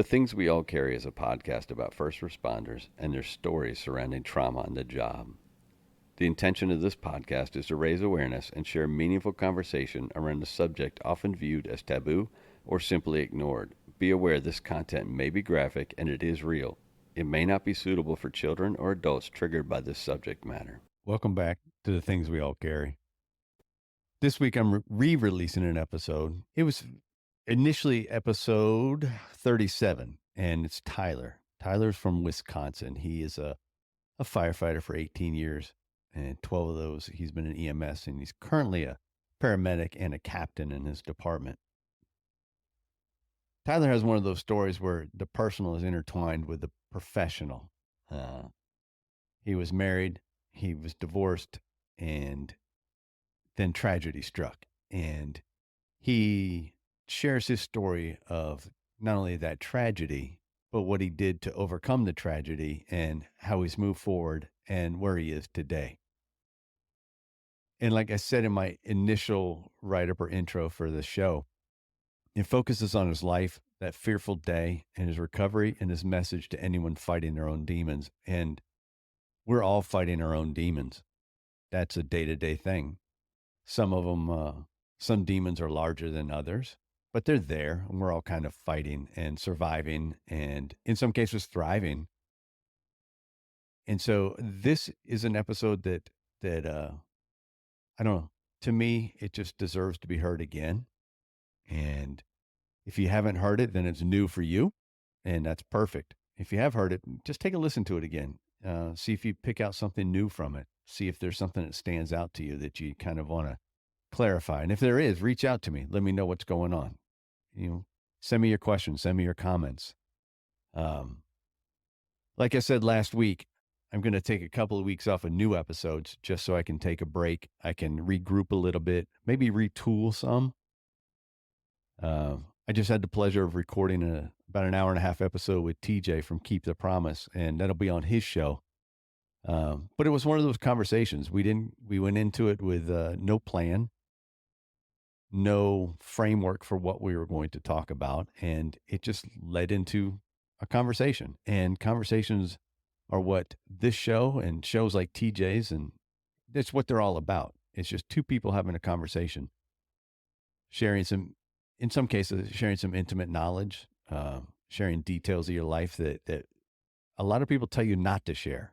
The Things We All Carry is a podcast about first responders and their stories surrounding trauma on the job. The intention of this podcast is to raise awareness and share meaningful conversation around a subject often viewed as taboo or simply ignored. Be aware this content may be graphic and it is real. It may not be suitable for children or adults triggered by this subject matter. Welcome back to The Things We All Carry. This week I'm re-releasing an episode. It was initially episode 37, and it's Tyler. Tyler's from Wisconsin. He is a firefighter for 18 years, and 12 of those he's been in EMS, and he's currently a paramedic and a captain in his department. Tyler has one of those stories where the personal is intertwined with the professional. He was married, he was divorced, and then tragedy struck. And he shares his story of not only that tragedy, but what he did to overcome the tragedy and how he's moved forward and where he is today. And like I said in my initial write-up or intro for the show, it focuses on his life, that fearful day, and his recovery, and his message to anyone fighting their own demons. And we're all fighting our own demons. That's a day-to-day thing. Some of them, some demons are larger than others, but they're there, and we're all kind of fighting and surviving, and in some cases thriving. And so this is an episode that I don't know. To me, it just deserves to be heard again. And if you haven't heard it, then it's new for you, and that's perfect. If you have heard it, just take a listen to it again. See if you pick out something new from it. See if there's something that stands out to you that you kind of want to clarify. And if there is, reach out to me. Let me know what's going on. Send me your questions. Send me your comments. Like I said last week, I'm going to take a couple of weeks off of new episodes just so I can take a break. I can regroup a little bit, maybe retool some. I just had the pleasure of recording about an hour and a half episode with TJ from Keep the Promise, and that'll be on his show. But it was one of those conversations. We went into it with no plan, no framework for what we were going to talk about. And it just led into a conversation, and conversations are what this show and shows like TJ's, and that's what they're all about. It's just two people having a conversation, in some cases, sharing some intimate knowledge, sharing details of your life that a lot of people tell you not to share.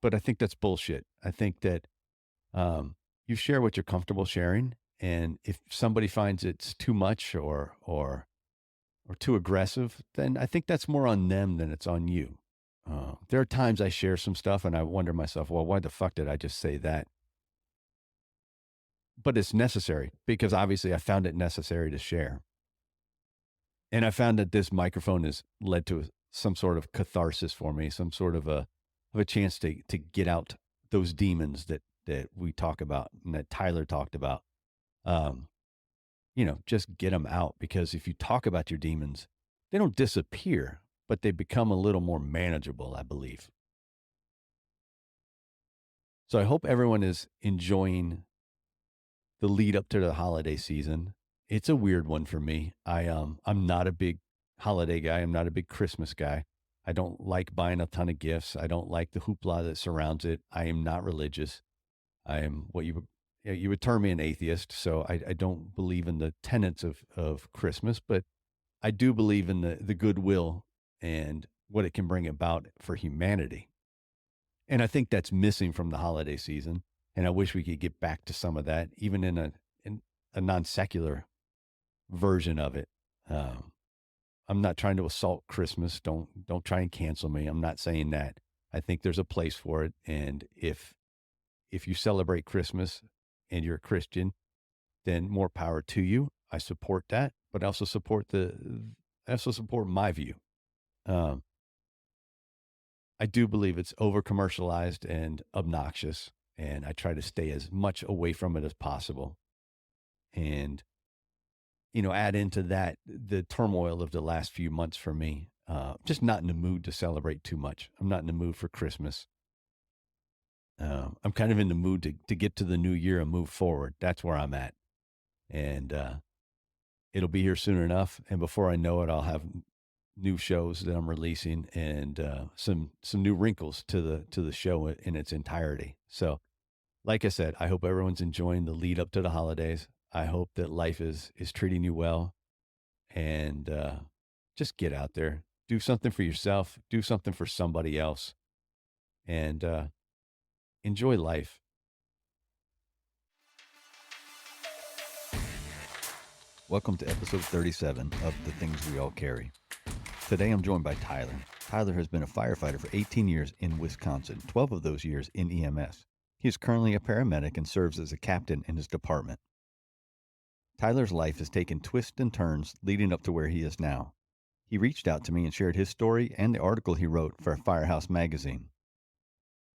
But I think that's bullshit. I think that you share what you're comfortable sharing. And if somebody finds it's too much or too aggressive, then I think that's more on them than it's on you. There are times I share some stuff and I wonder myself, well, why the fuck did I just say that? But it's necessary because obviously I found it necessary to share. And I found that this microphone has led to some sort of catharsis for me, some sort of a chance to get out those demons that we talk about and that Tyler talked about. Just get them out, because if you talk about your demons, they don't disappear, but they become a little more manageable, I believe. So I hope everyone is enjoying the lead up to the holiday season. It's a weird one for me. I'm not a big holiday guy. I'm not a big Christmas guy. I don't like buying a ton of gifts. I don't like the hoopla that surrounds it. I am not religious. I am what you would term me an atheist. So I don't believe in the tenets of Christmas, but I do believe in the goodwill and what it can bring about for humanity. And I think that's missing from the holiday season. And I wish we could get back to some of that, even in a non-secular version of it. I'm not trying to assault Christmas. Don't try and cancel me. I'm not saying that. I think there's a place for it. And if you celebrate Christmas and you're a Christian, then more power to you. I support that, but I also support my view. I do believe it's over commercialized and obnoxious, and I try to stay as much away from it as possible. And add into that the turmoil of the last few months for me. Just not in the mood to celebrate too much. I'm not in the mood for Christmas. I'm kind of in the mood to get to the new year and move forward. That's where I'm at. And it'll be here soon enough. And before I know it, I'll have new shows that I'm releasing and some new wrinkles to the show in its entirety. So, like I said, I hope everyone's enjoying the lead up to the holidays. I hope that life is treating you well, and just get out there, do something for yourself, do something for somebody else, and enjoy life. Welcome to episode 37 of The Things We All Carry. Today I'm joined by Tyler. Tyler has been a firefighter for 18 years in Wisconsin, 12 of those years in EMS. He is currently a paramedic and serves as a captain in his department. Tyler's life has taken twists and turns leading up to where he is now. He reached out to me and shared his story and the article he wrote for Firehouse magazine.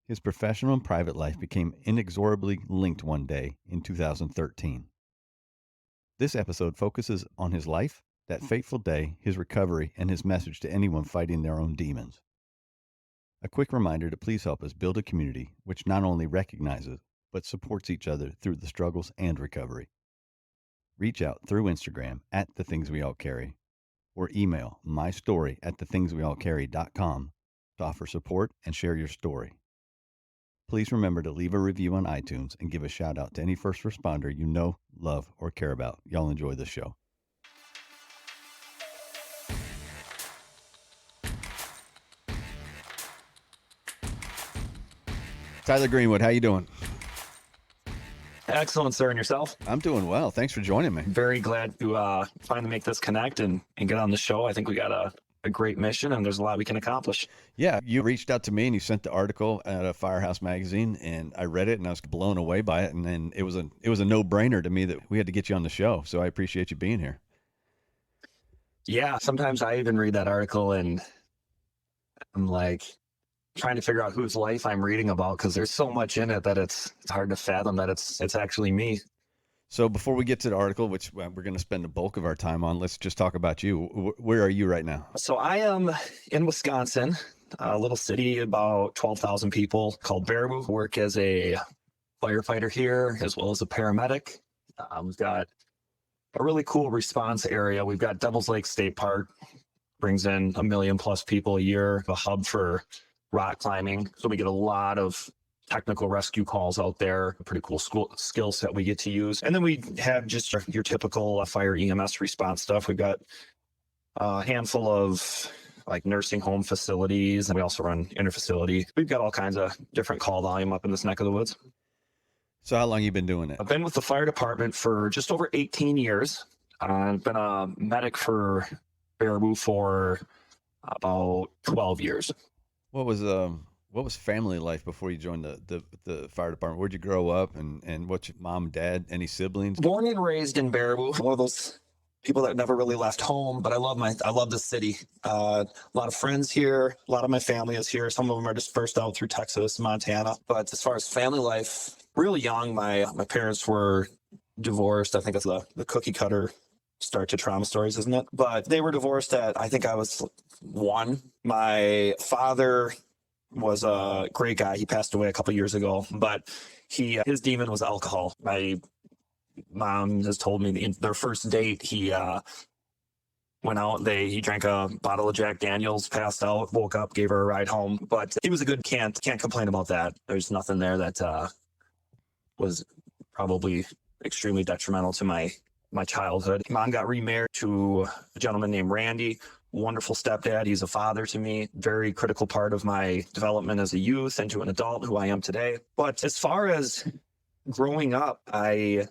His professional and private life became inexorably linked one day in 2013. This episode focuses on his life, that fateful day, his recovery, and his message to anyone fighting their own demons. A quick reminder to please help us build a community which not only recognizes, but supports each other through the struggles and recovery. Reach out through Instagram at The Things We All Carry, or email mystory@thethingsweallcarry.com to offer support and share your story. Please remember to leave a review on iTunes and give a shout out to any first responder you know, love, or care about. Y'all enjoy the show. Tyler Greenwood, how you doing? Excellent, sir. And yourself? I'm doing well. Thanks for joining me. Very glad to finally make this connect and get on the show. I think we got a great mission, and there's a lot we can accomplish. Yeah, you reached out to me and you sent the article at a Firehouse magazine, and I read it and I was blown away by it. And then it was a no-brainer to me that we had to get you on the show. So I appreciate you being here. Yeah, sometimes I even read that article and I'm like trying to figure out whose life I'm reading about, because there's so much in it that it's hard to fathom that it's actually me. So before we get to the article, which we're going to spend the bulk of our time on, let's just talk about you. Where are you right now? So I am in Wisconsin, a little city, about 12,000 people, called Baraboo. Work as a firefighter here, as well as a paramedic. We've got a really cool response area. We've got Devil's Lake State Park, brings in 1 million plus people a year, a hub for rock climbing. So we get a lot of technical rescue calls out there, a pretty cool skill set we get to use. And then we have just your typical fire EMS response stuff. We've got a handful of like nursing home facilities, and we also run interfacility. We've got all kinds of different call volume up in this neck of the woods. So how long have you been doing it? I've been with the fire department for just over 18 years. I've been a medic for Baraboo for about 12 years. What was family life before you joined the fire department? Where'd you grow up, and what's your mom, dad, any siblings? Born and raised in Baraboo, one of those people that never really left home, but I love the city. A lot of friends here, a lot of my family is here. Some of them are dispersed out through Texas, Montana. But as far as family life, really young, my parents were divorced. I think that's the cookie cutter start to trauma stories, isn't it? But they were divorced I think I was 1. My father was a great guy. He passed away a couple years ago, but his demon was alcohol. My mom has told me their first date, he went out, he drank a bottle of Jack Daniels, passed out, woke up, gave her a ride home. But he was a good, can't complain about that. There's nothing there that was probably extremely detrimental to my childhood. Mom got remarried to a gentleman named Randy. Wonderful stepdad. He's a father to me. Very critical part of my development as a youth and to an adult who I am today. But as far as growing up, I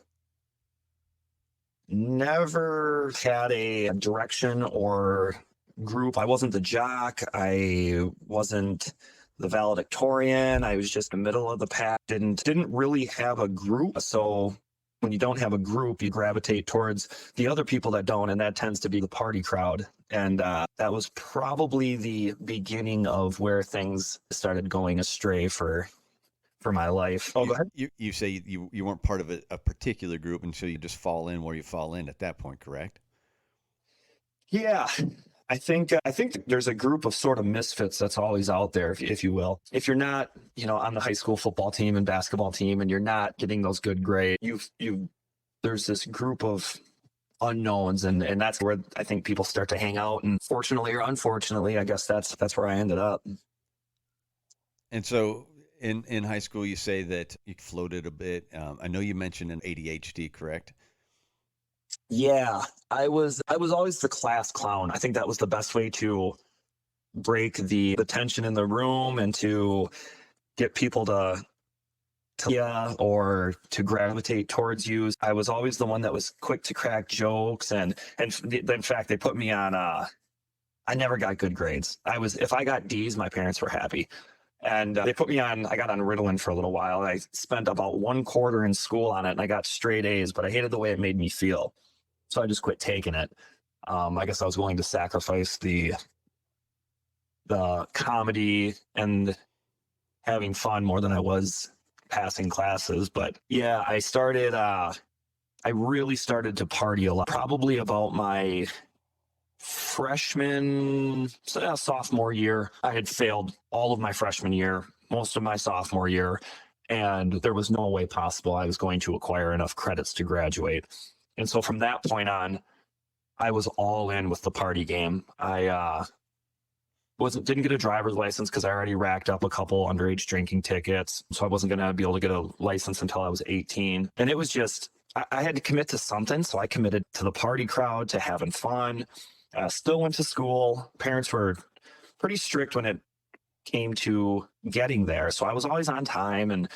never had a direction or group. I wasn't the jock. I wasn't the valedictorian. I was just the middle of the pack. Didn't really have a group. So when you don't have a group, you gravitate towards the other people that don't, and that tends to be the party crowd. And that was probably the beginning of where things started going astray for my life. Oh, go ahead. You say you weren't part of a particular group, and so you just fall in where you fall in at that point, correct? Yeah. I think there's a group of sort of misfits that's always out there, if you will. If you're not, on the high school football team and basketball team, and you're not getting those good grades, there's this group of unknowns, and that's where I think people start to hang out. And fortunately or unfortunately, I guess that's where I ended up. And so in high school, you say that you floated a bit. I know you mentioned an ADHD, correct? Yeah, I was always the class clown. I think that was the best way to break the tension in the room and to get people to yeah, or to gravitate towards you. I was always the one that was quick to crack jokes, and in fact they put me on I never got good grades. If I got D's, my parents were happy. And they put me on, I got on Ritalin for a little while. I spent about 1/4 in school on it, and I got straight A's, but I hated the way it made me feel. So I just quit taking it. I guess I was willing to sacrifice the comedy and having fun more than I was passing classes. But yeah, I really started to party a lot, probably about my sophomore year. I had failed all of my freshman year, most of my sophomore year, and there was no way possible I was going to acquire enough credits to graduate. And so from that point on, I was all in with the party game. I didn't get a driver's license because I already racked up a couple underage drinking tickets, so I wasn't going to be able to get a license until I was 18. And it was just I had to commit to something, so I committed to the party crowd, to having fun. Still went to school. Parents were pretty strict when it came to getting there, so I was always on time, and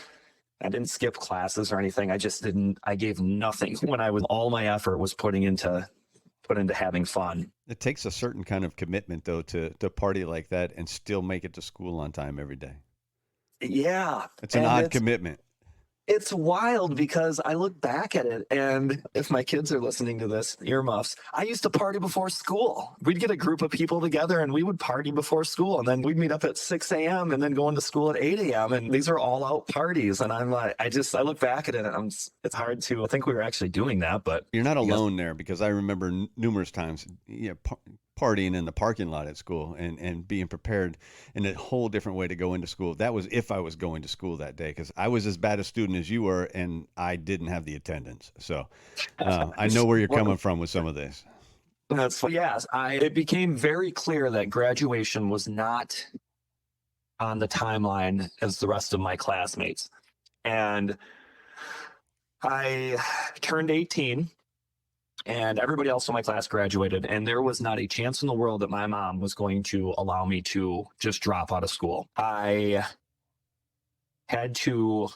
I didn't skip classes or anything. I gave nothing when all my effort was put into having fun. It takes a certain kind of commitment, though, to party like that and still make it to school on time every day. Yeah. It's an odd commitment. It's wild because I look back at it, and if my kids are listening to this, earmuffs, I used to party before school. We'd get a group of people together and we would party before school, and then we'd meet up at 6 a.m. and then go into school at 8 a.m. And these are all out parties. And I'm like, I look back at it and it's hard to think we were actually doing that, but you're not alone there, because I remember numerous times, partying in the parking lot at school and being prepared in a whole different way to go into school. That was if I was going to school that day, because I was as bad a student as you were, and I didn't have the attendance. So I know where you're coming from with some of this. Yes, it became very clear that graduation was not on the timeline as the rest of my classmates. And I turned 18, and everybody else in my class graduated, and there was not a chance in the world that my mom was going to allow me to just drop out of school. I had to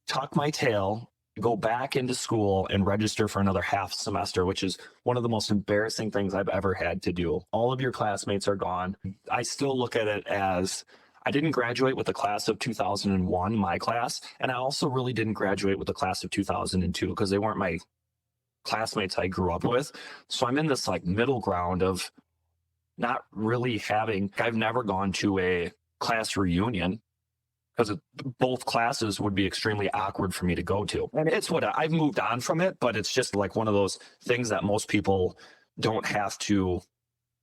tuck my tail, go back into school, and register for another half semester, which is one of the most embarrassing things I've ever had to do. All of your classmates are gone. I still look at it as I didn't graduate with the class of 2001, my class, and I also really didn't graduate with the class of 2002 because they weren't my classmates I grew up with. So I'm in this middle ground of not really I've never gone to a class reunion because both classes would be extremely awkward for me to go to. And it's I've moved on from it, but it's just one of those things that most people don't have to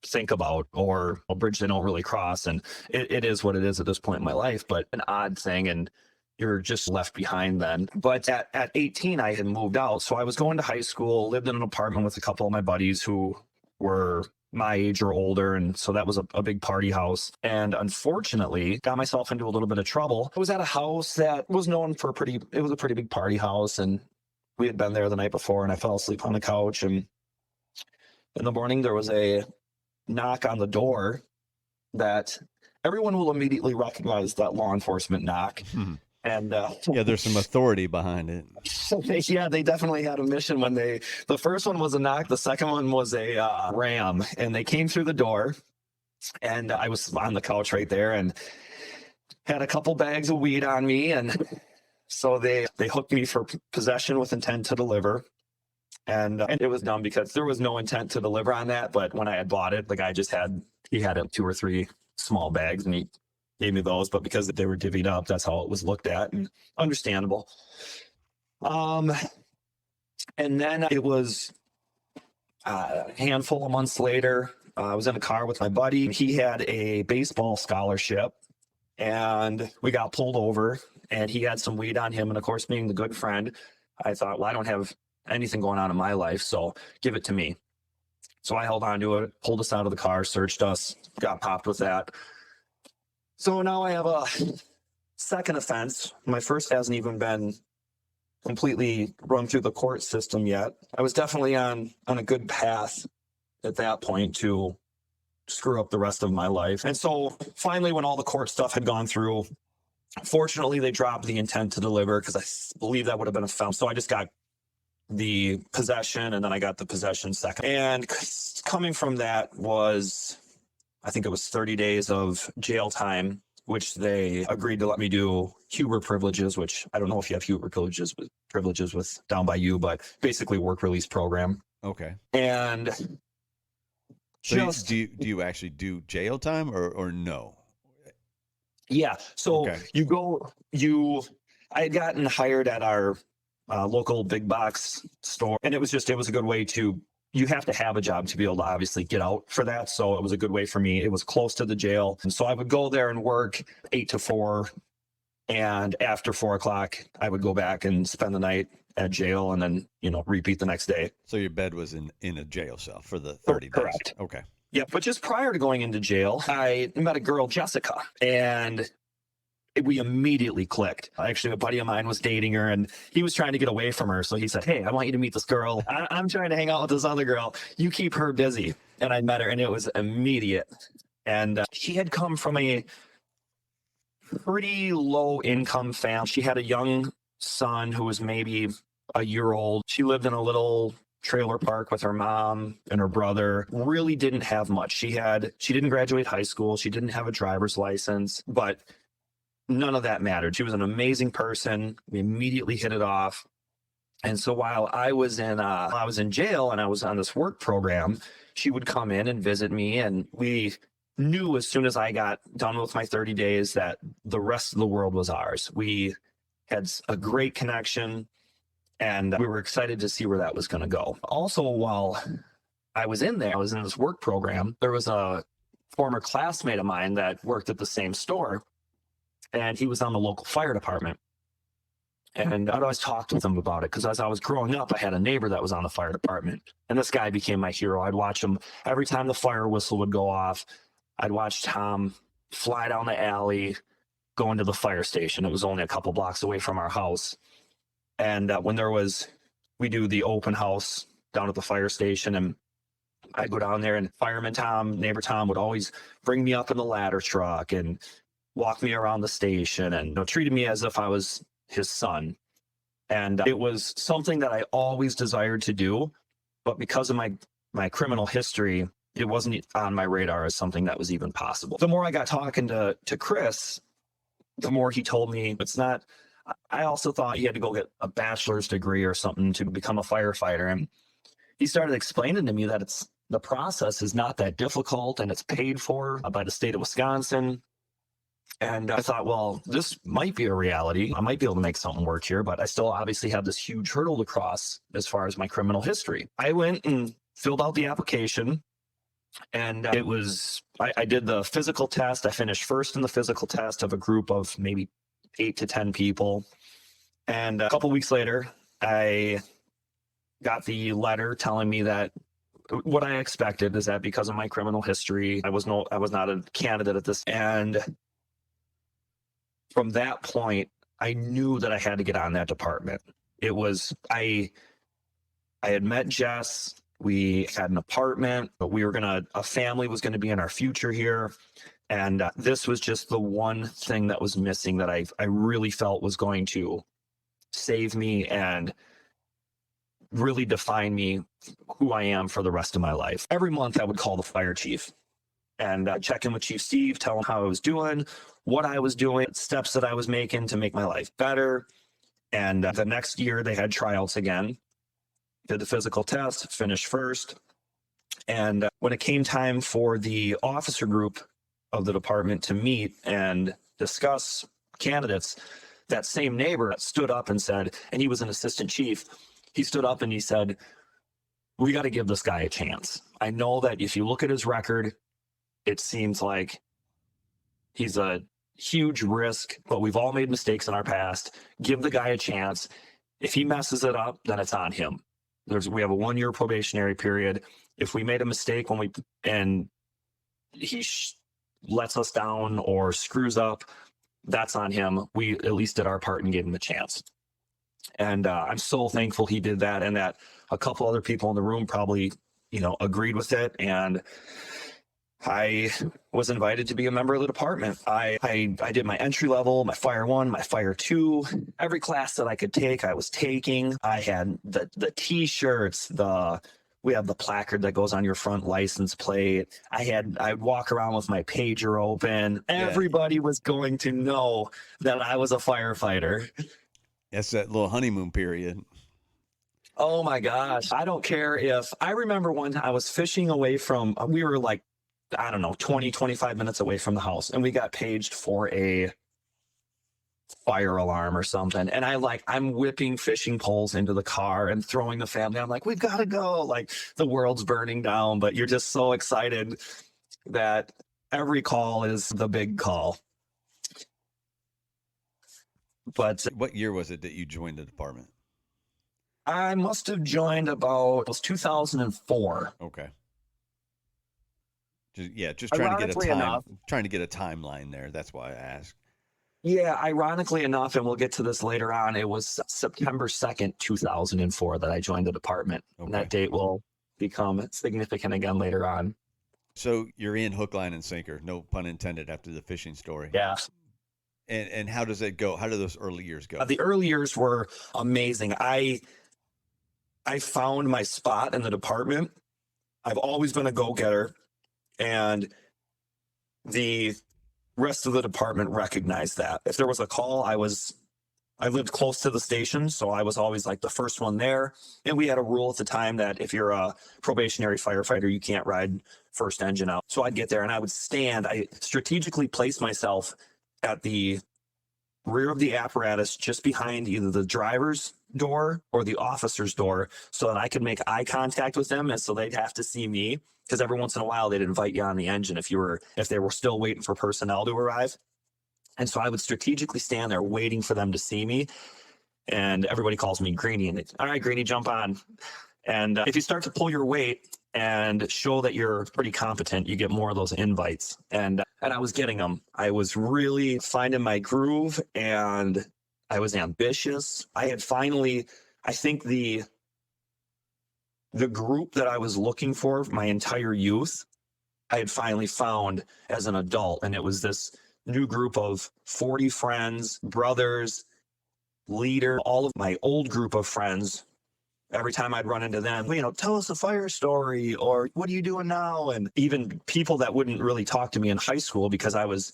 think about, or a bridge they don't really cross. And it is what it is at this point in my life, but an odd thing. And you're just left behind then. But at 18, I had moved out. So I was going to high school, lived in an apartment with a couple of my buddies who were my age or older. And so that was a big party house. And unfortunately, got myself into a little bit of trouble. I was at a house that was known for it was a pretty big party house. And we had been there the night before, and I fell asleep on the couch. And in the morning, there was a knock on the door that everyone will immediately recognize, that law enforcement knock. Mm-hmm. And yeah, there's some authority behind it. They definitely had a mission when the first one was a knock. The second one was a ram, and they came through the door, and I was on the couch right there and had a couple bags of weed on me. And so they hooked me for possession with intent to deliver. And it was dumb because there was no intent to deliver on that. But when I had bought it, the guy he had 2 or 3 small bags, and he gave me those, but because they were divvied up, that's how it was looked at, and understandable. And then it was a handful of months later. I was in a car with my buddy. He had a baseball scholarship, and we got pulled over, and he had some weed on him. And of course, being the good friend, I thought, well, I don't have anything going on in my life. So give it to me. So I held on to it, pulled us out of the car, searched us, got popped with that. So now I have a second offense. My first hasn't even been completely run through the court system yet. I was definitely on a good path at that point to screw up the rest of my life. And so finally, when all the court stuff had gone through, fortunately, they dropped the intent to deliver because I believe that would have been a felony. So I just got the possession, and then I got the possession second. And coming from that was, I think it was 30 days of jail time, which they agreed to let me do Huber privileges, which I don't know if you have Huber privileges with down by you, but basically work release program. Okay. And So just do you actually do jail time or no? yeah. So Okay. I had gotten hired at our local big box store, and it was a good way to, you have to have a job to be able to obviously get out for that. So it was a good way for me. It was close to the jail. And so I would go there and work 8 to 4. And after 4 o'clock, I would go back and spend the night at jail and then, repeat the next day. So your bed was in a jail cell for the 30 days. Correct. Okay. Yeah. But just prior to going into jail, I met a girl, Jessica, and we immediately clicked. Actually, a buddy of mine was dating her and he was trying to get away from her. So he said, "Hey, I want you to meet this girl. I'm trying to hang out with this other girl. You keep her busy." And I met her and it was immediate. And she had come from a pretty low income family. She had a young son who was maybe a year old. She lived in a little trailer park with her mom and her brother. Really didn't have much. She didn't graduate high school. She didn't have a driver's license, but none of that mattered. She was an amazing person. We immediately hit it off. And so while I was in jail and I was on this work program, she would come in and visit me, and we knew as soon as I got done with my 30 days that the rest of the world was ours. We had a great connection, and we were excited to see where that was going to go. Also, while I was in this work program, there was a former classmate of mine that worked at the same store, and he was on the local fire department. And I'd always talk with him about it because as I was growing up, I had a neighbor that was on the fire department, and this guy became my hero. I'd watch him every time the fire whistle would go off. I'd watch Tom fly down the alley, go into the fire station. It was only a couple blocks away from our house. And we do the open house down at the fire station, and I'd go down there, and fireman Tom, neighbor Tom would always bring me up in the ladder truck and walk me around the station and treated me as if I was his son. And it was something that I always desired to do, but because of my criminal history, it wasn't on my radar as something that was even possible. The more I got talking to Chris, the more he told me it's not. I also thought he had to go get a bachelor's degree or something to become a firefighter. And he started explaining to me that the process is not that difficult and it's paid for by the state of Wisconsin. And I thought, well, this might be a reality. I might be able to make something work here, but I still obviously have this huge hurdle to cross as far as my criminal history. I went and filled out the application, and I did the physical test. I finished first in the physical test of a group of maybe 8 to 10 people. And a couple weeks later, I got the letter telling me that what I expected is that because of my criminal history, I was not a candidate at this. And from that point, I knew that I had to get on that department. I had met Jess. We had an apartment, but a family was going to be in our future here. And this was just the one thing that was missing that I really felt was going to save me and really define me, who I am for the rest of my life. Every month I would call the fire chief and check in with Chief Steve, tell him how I was doing, what I was doing, steps that I was making to make my life better. And the next year they had tryouts again, did the physical test, finished first. And when it came time for the officer group of the department to meet and discuss candidates, that same neighbor stood up and said, and he was an assistant chief, he stood up and he said, "We got to give this guy a chance. I know that if you look at his record, it seems like he's a huge risk, but we've all made mistakes in our past. Give the guy a chance. If he messes it up, then it's on him." We have a 1 year probationary period. If we made a mistake and he lets us down or screws up, that's on him. We at least did our part and gave him a chance. And I'm so thankful he did that, and that a couple other people in the room probably, agreed with it. And I was invited to be a member of the department. I did my entry level, my Fire 1, my Fire 2, every class that I could take, I was taking. I had the T-shirts, we have the placard that goes on your front license plate. I'd walk around with my pager open. Everybody was going to know that I was a firefighter. That's that little honeymoon period. Oh my gosh. I don't care if I remember one time I was fishing away from, we were like, I don't know, 20, 25 minutes away from the house, and we got paged for a fire alarm or something. And I'm whipping fishing poles into the car and throwing the family. I'm like, we've got to go. Like the world's burning down, but you're just so excited that every call is the big call. But what year was it that you joined the department? I must have joined it was 2004. Okay. Just trying to get a timeline there. That's why I asked. Yeah, ironically enough, and we'll get to this later on, it was September 2nd, 2004 that I joined the department. Okay. And that date will become significant again later on. So you're in hook, line, and sinker, no pun intended, after the fishing story. Yeah. And how does it go? How do those early years go? The early years were amazing. I found my spot in the department. I've always been a go-getter, and the rest of the department recognized that. If there was a call, I lived close to the station, so I was always like the first one there. And we had a rule at the time that if you're a probationary firefighter, you can't ride first engine out. So I'd get there and I strategically placed myself at the rear of the apparatus, just behind either the driver's door or the officer's door, so that I could make eye contact with them, and so they'd have to see me, because every once in a while they'd invite you on the engine if they were still waiting for personnel to arrive. And so I would strategically stand there waiting for them to see me. And everybody calls me Greenie, and all right, Greenie, jump on. And if you start to pull your weight and show that you're pretty competent, you get more of those invites. And I was getting them. I was really finding my groove, and I was ambitious. I had finally, I think the group that I was looking for my entire youth, I had finally found as an adult. And it was this new group of 40 friends, brothers, leader, all of my old group of friends. Every time I'd run into them, tell us a fire story, or what are you doing now? And even people that wouldn't really talk to me in high school because I was,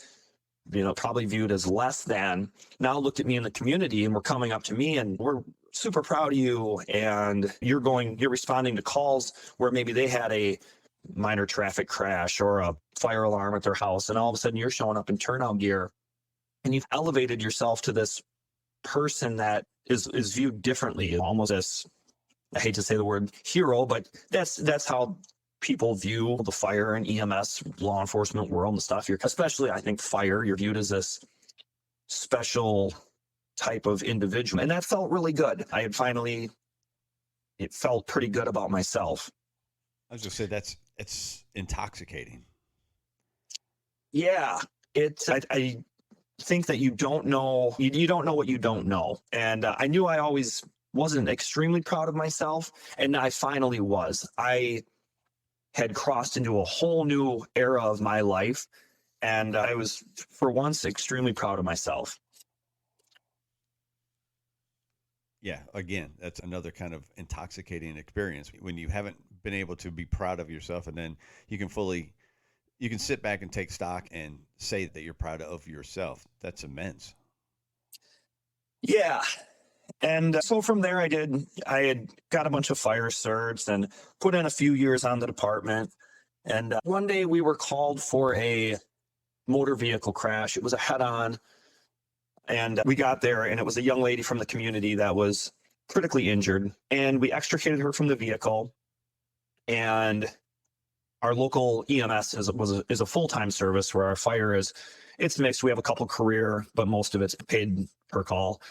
probably viewed as less than, now looked at me in the community and were coming up to me and we're super proud of you. And you're responding to calls where maybe they had a minor traffic crash or a fire alarm at their house. And all of a sudden you're showing up in turnout gear, and you've elevated yourself to this person that is viewed differently, almost as, I hate to say the word hero, but that's how people view the fire and EMS law enforcement world and stuff. Especially, I think, fire, you're viewed as this special type of individual. And that felt really good. It felt pretty good about myself. I was just say it's intoxicating. Yeah. I think that you don't know what you don't know. And I knew I always wasn't extremely proud of myself, and I finally was. I had crossed into a whole new era of my life, and I was, for once, extremely proud of myself. Yeah, again, that's another kind of intoxicating experience when you haven't been able to be proud of yourself, and then you can sit back and take stock and say that you're proud of yourself. That's immense. Yeah. And so from there, I had got a bunch of fire certs and put in a few years on the department. And one day we were called for a motor vehicle crash. It was a head-on. And we got there, and it was a young lady from the community that was critically injured. And we extricated her from the vehicle. And our local EMS is a full-time service, where our fire it's mixed. We have a couple career, but most of it's paid per call.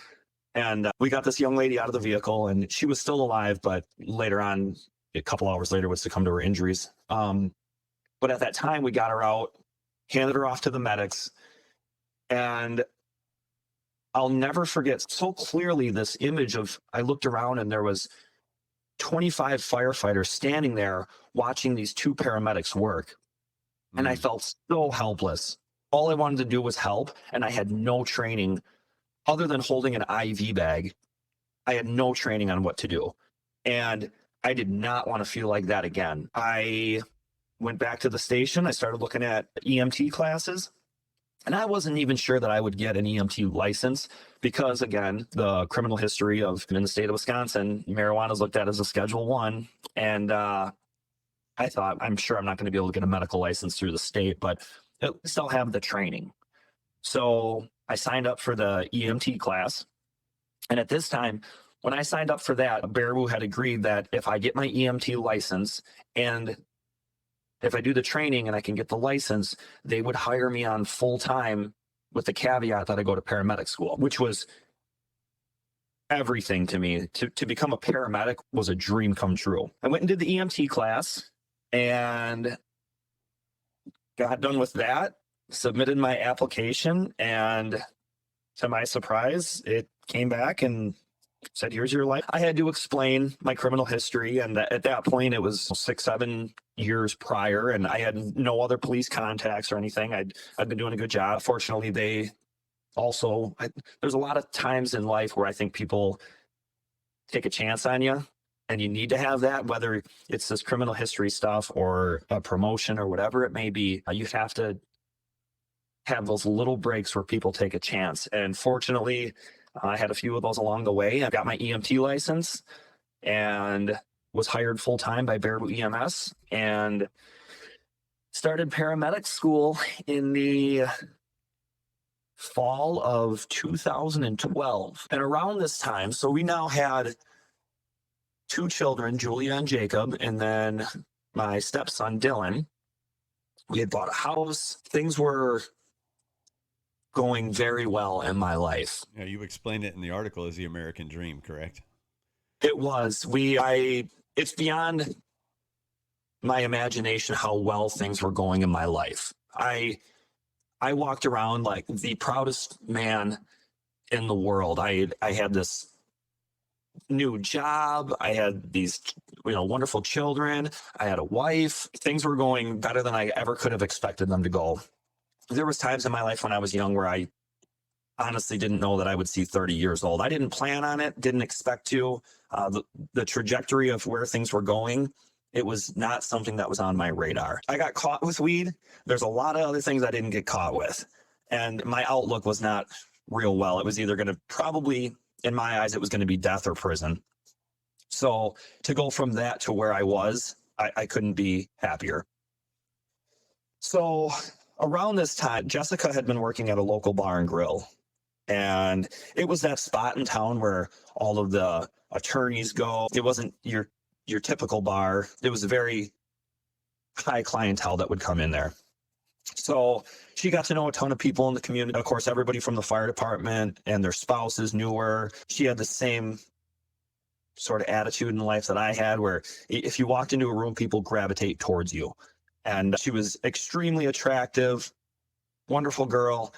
And we got this young lady out of the vehicle, and she was still alive, but later on, a couple hours later, would succumb to her injuries. But at that time, we got her out, handed her off to the medics, and I'll never forget so clearly this image of, I looked around and there was 25 firefighters standing there watching these two paramedics work. And I felt so helpless. All I wanted to do was help, and I had no training other than holding an IV bag. I had no training on what to do. And I did not want to feel like that again. I went back to the station. I started looking at EMT classes. And I wasn't even sure that I would get an EMT license because, again, the criminal history of in the state of Wisconsin, marijuana is looked at as a Schedule 1. And I thought, I'm sure I'm not going to be able to get a medical license through the state, but at least I'll have the training. So I signed up for the EMT class. And at this time, when I signed up for that, Baraboo had agreed that if I get my EMT license and if I do the training and I can get the license, they would hire me on full time with the caveat that I go to paramedic school, which was everything to me. To become a paramedic was a dream come true. I went and did the EMT class and got done with that, submitted my application, and to my surprise, it came back and said, here's your life. I had to explain my criminal history. And at that point, it was 6-7 years prior, and I had no other police contacts or anything. I'd been doing a good job. Fortunately, they also, there's a lot of times in life where I think people take a chance on you, and you need to have that, whether it's this criminal history stuff or a promotion or whatever it may be. You have to have those little breaks where people take a chance. And fortunately, I had a few of those along the way. I got my EMT license and was hired full-time by Baraboo EMS and started paramedic school in the fall of 2012. And around this time, so we now had 2 children, Julia and Jacob, and then my stepson, Dylan. We had bought a house. Things were going very well in my life. Yeah, you explained it in the article as the American dream, correct? It was. It's beyond my imagination how well things were going in my life. I walked around like the proudest man in the world. I had this new job. I had these, wonderful children. I had a wife. Things were going better than I ever could have expected them to go. There was times in my life when I was young where I honestly didn't know that I would see 30 years old. I didn't plan on it, didn't expect to. The trajectory of where things were going, it was not something that was on my radar. I got caught with weed. There's a lot of other things I didn't get caught with. And my outlook was not real well. It was either going to probably, in my eyes, it was going to be death or prison. So to go from that to where I was, I couldn't be happier. So around this time, Jessica had been working at a local bar and grill. And it was that spot in town where all of the attorneys go. It wasn't your typical bar. It was a very high clientele that would come in there. So she got to know a ton of people in the community. Of course, everybody from the fire department and their spouses knew her. She had the same sort of attitude in life that I had, where if you walked into a room, people gravitate towards you. And she was extremely attractive, wonderful girl.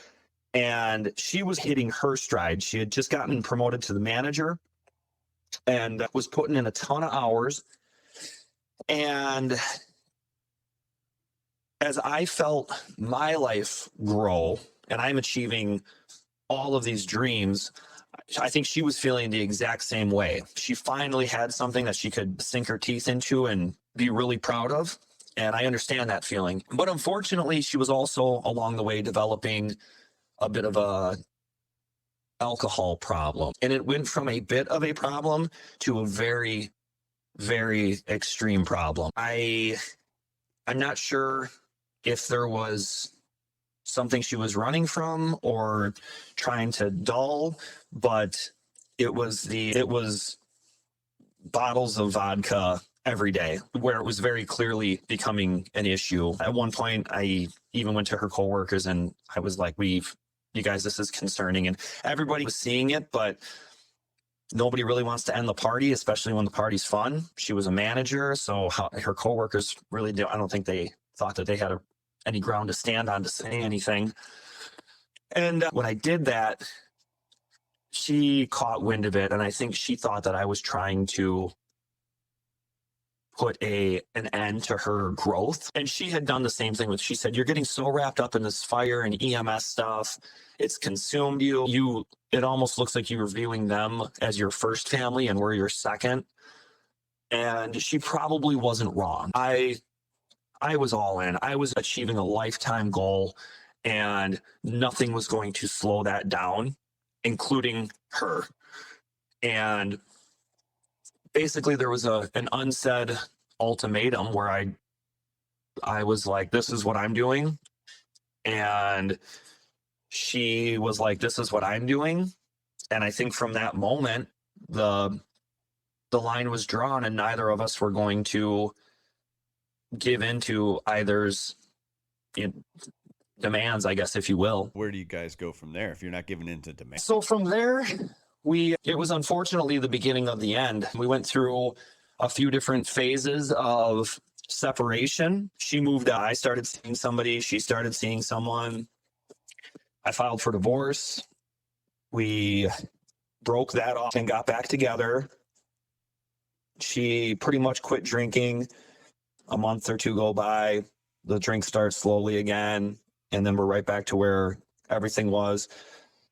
And she was hitting her stride. She had just gotten promoted to the manager and was putting in a ton of hours. And as I felt my life grow and I'm achieving all of these dreams, I think she was feeling the exact same way. She finally had something that she could sink her teeth into and be really proud of. And I understand that feeling. But unfortunately, she was also along the way developing a bit of a alcohol problem. And it went from a bit of a problem to a very, very extreme problem. I'm not sure if there was something she was running from or trying to dull, but it was bottles of vodka every day, where it was very clearly becoming an issue. At one point, I even went to her coworkers and I was like, you guys, this is concerning. And everybody was seeing it, but Nobody really wants to end the party, especially when the party's fun. She was a manager, so her coworkers really do. I don't think they thought that they had any ground to stand on to say anything. And when I did that, she caught wind of it, and I think she thought that I was trying to put an end to her growth. And she had done the same thing. She said, "You're getting so wrapped up in this fire and EMS stuff. It's consumed you. It almost looks like you were viewing them as your first family and we're your second." And she probably wasn't wrong. I was all in. I was achieving a lifetime goal, and nothing was going to slow that down, including her. And basically there was an unsaid ultimatum where I was like, "This is what I'm doing." And she was like, "This is what I'm doing." And I think from that moment, the line was drawn, and neither of us were going to give into either's demands, I guess, if you will. Where do you guys go from there if you're not giving in to demands? So from there, it was unfortunately the beginning of the end. We went through a few different phases of separation. She moved out. I started seeing somebody. She started seeing someone. I filed for divorce. We broke that off and got back together. She pretty much quit drinking. A month or two go by. The drink starts slowly again. And then we're right back to where everything was.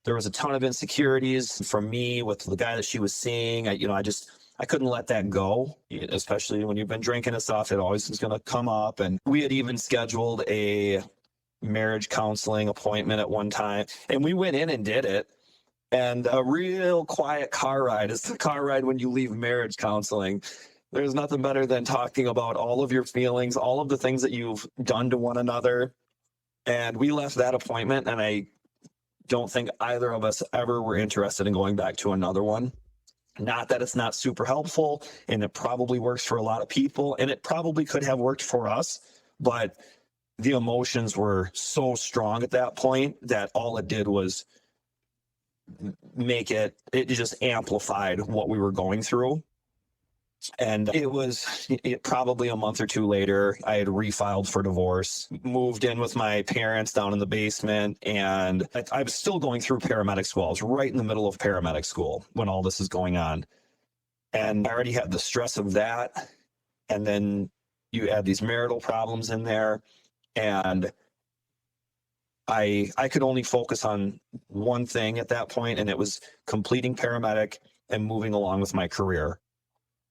There was a ton of insecurities from me with the guy that she was seeing. I couldn't let that go, especially when you've been drinking and stuff. It always is going to come up. And we had even scheduled a marriage counseling appointment at one time, and we went in and did it. And a real quiet car ride is the car ride when you leave marriage counseling. There's nothing better than talking about all of your feelings, all of the things that you've done to one another. And we left that appointment, and I don't think either of us ever were interested in going back to another one. Not that it's not super helpful, and it probably works for a lot of people, and it probably could have worked for us, but the emotions were so strong at that point that all it did was it just amplified what we were going through. And it probably a month or two later, I had refiled for divorce, moved in with my parents down in the basement, and I was still going through paramedic school. I was right in the middle of paramedic school when all this is going on. And I already had the stress of that. And then you add these marital problems in there. And I could only focus on one thing at that point, and it was completing paramedic and moving along with my career.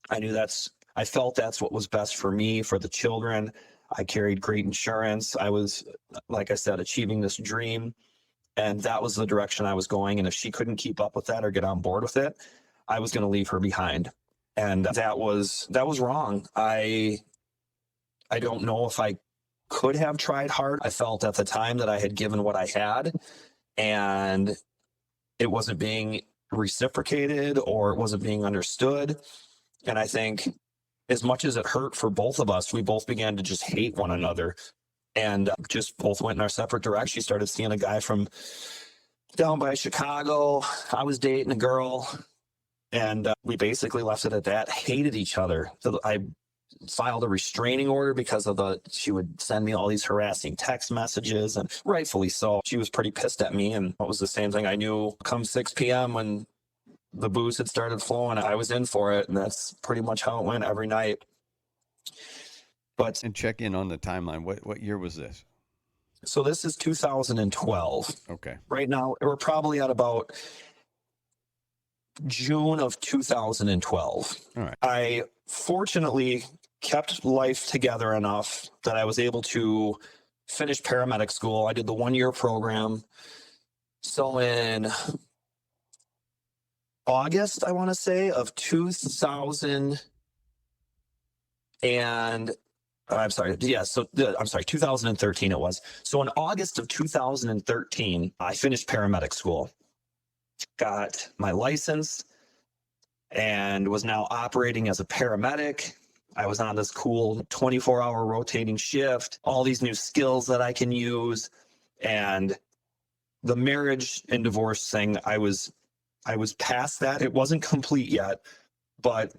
I felt that's what was best for me, for the children. I carried great insurance. I was, like I said, achieving this dream, and that was the direction I was going. And if she couldn't keep up with that or get on board with it, I was going to leave her behind. And that was wrong. I don't know if I could have tried hard. I felt at the time that I had given what I had, and it wasn't being reciprocated, or it wasn't being understood. And I think as much as it hurt for both of us, we both began to just hate one another, and just both went in our separate directions. She started seeing a guy from down by Chicago. I was dating a girl, and we basically left it at that. Hated each other. So I filed a restraining order because she would send me all these harassing text messages, and rightfully so. She was pretty pissed at me, and it was the same thing I knew come 6 p.m. when the booze had started flowing. I was in for it, and that's pretty much how it went every night. And check in on the timeline. What year was this? So this is 2012. Okay. Right now, we're probably at about June of 2012. All right. I fortunately kept life together enough that I was able to finish paramedic school. I did the 1-year program. So in August, I want to say, of 2000 and I'm sorry. Yeah. So I'm sorry, 2013 it was. So in August of 2013, I finished paramedic school, got my license, and was now operating as a paramedic. I was on this cool 24-hour rotating shift, all these new skills that I can use. And the marriage and divorce thing, I was I was past that. It wasn't complete yet, but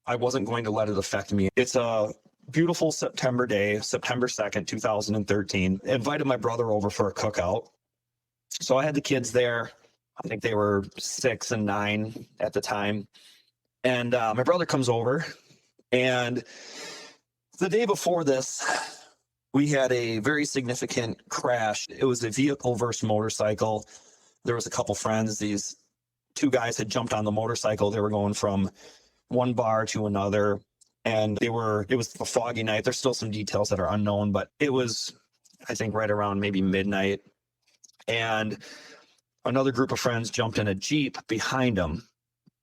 I wasn't going to let it affect me. It's a beautiful September day, September 2nd, 2013. I invited my brother over for a cookout. So I had the kids there. I think they were 6 and 9 at the time. And my brother comes over, and the day before this, we had a very significant crash. It was a vehicle versus motorcycle. There was a couple friends. These two guys had jumped on the motorcycle. They were going from one bar to another, and it was a foggy night. There's still some details that are unknown, but it was, I think, right around maybe midnight. And another group of friends jumped in a Jeep behind them,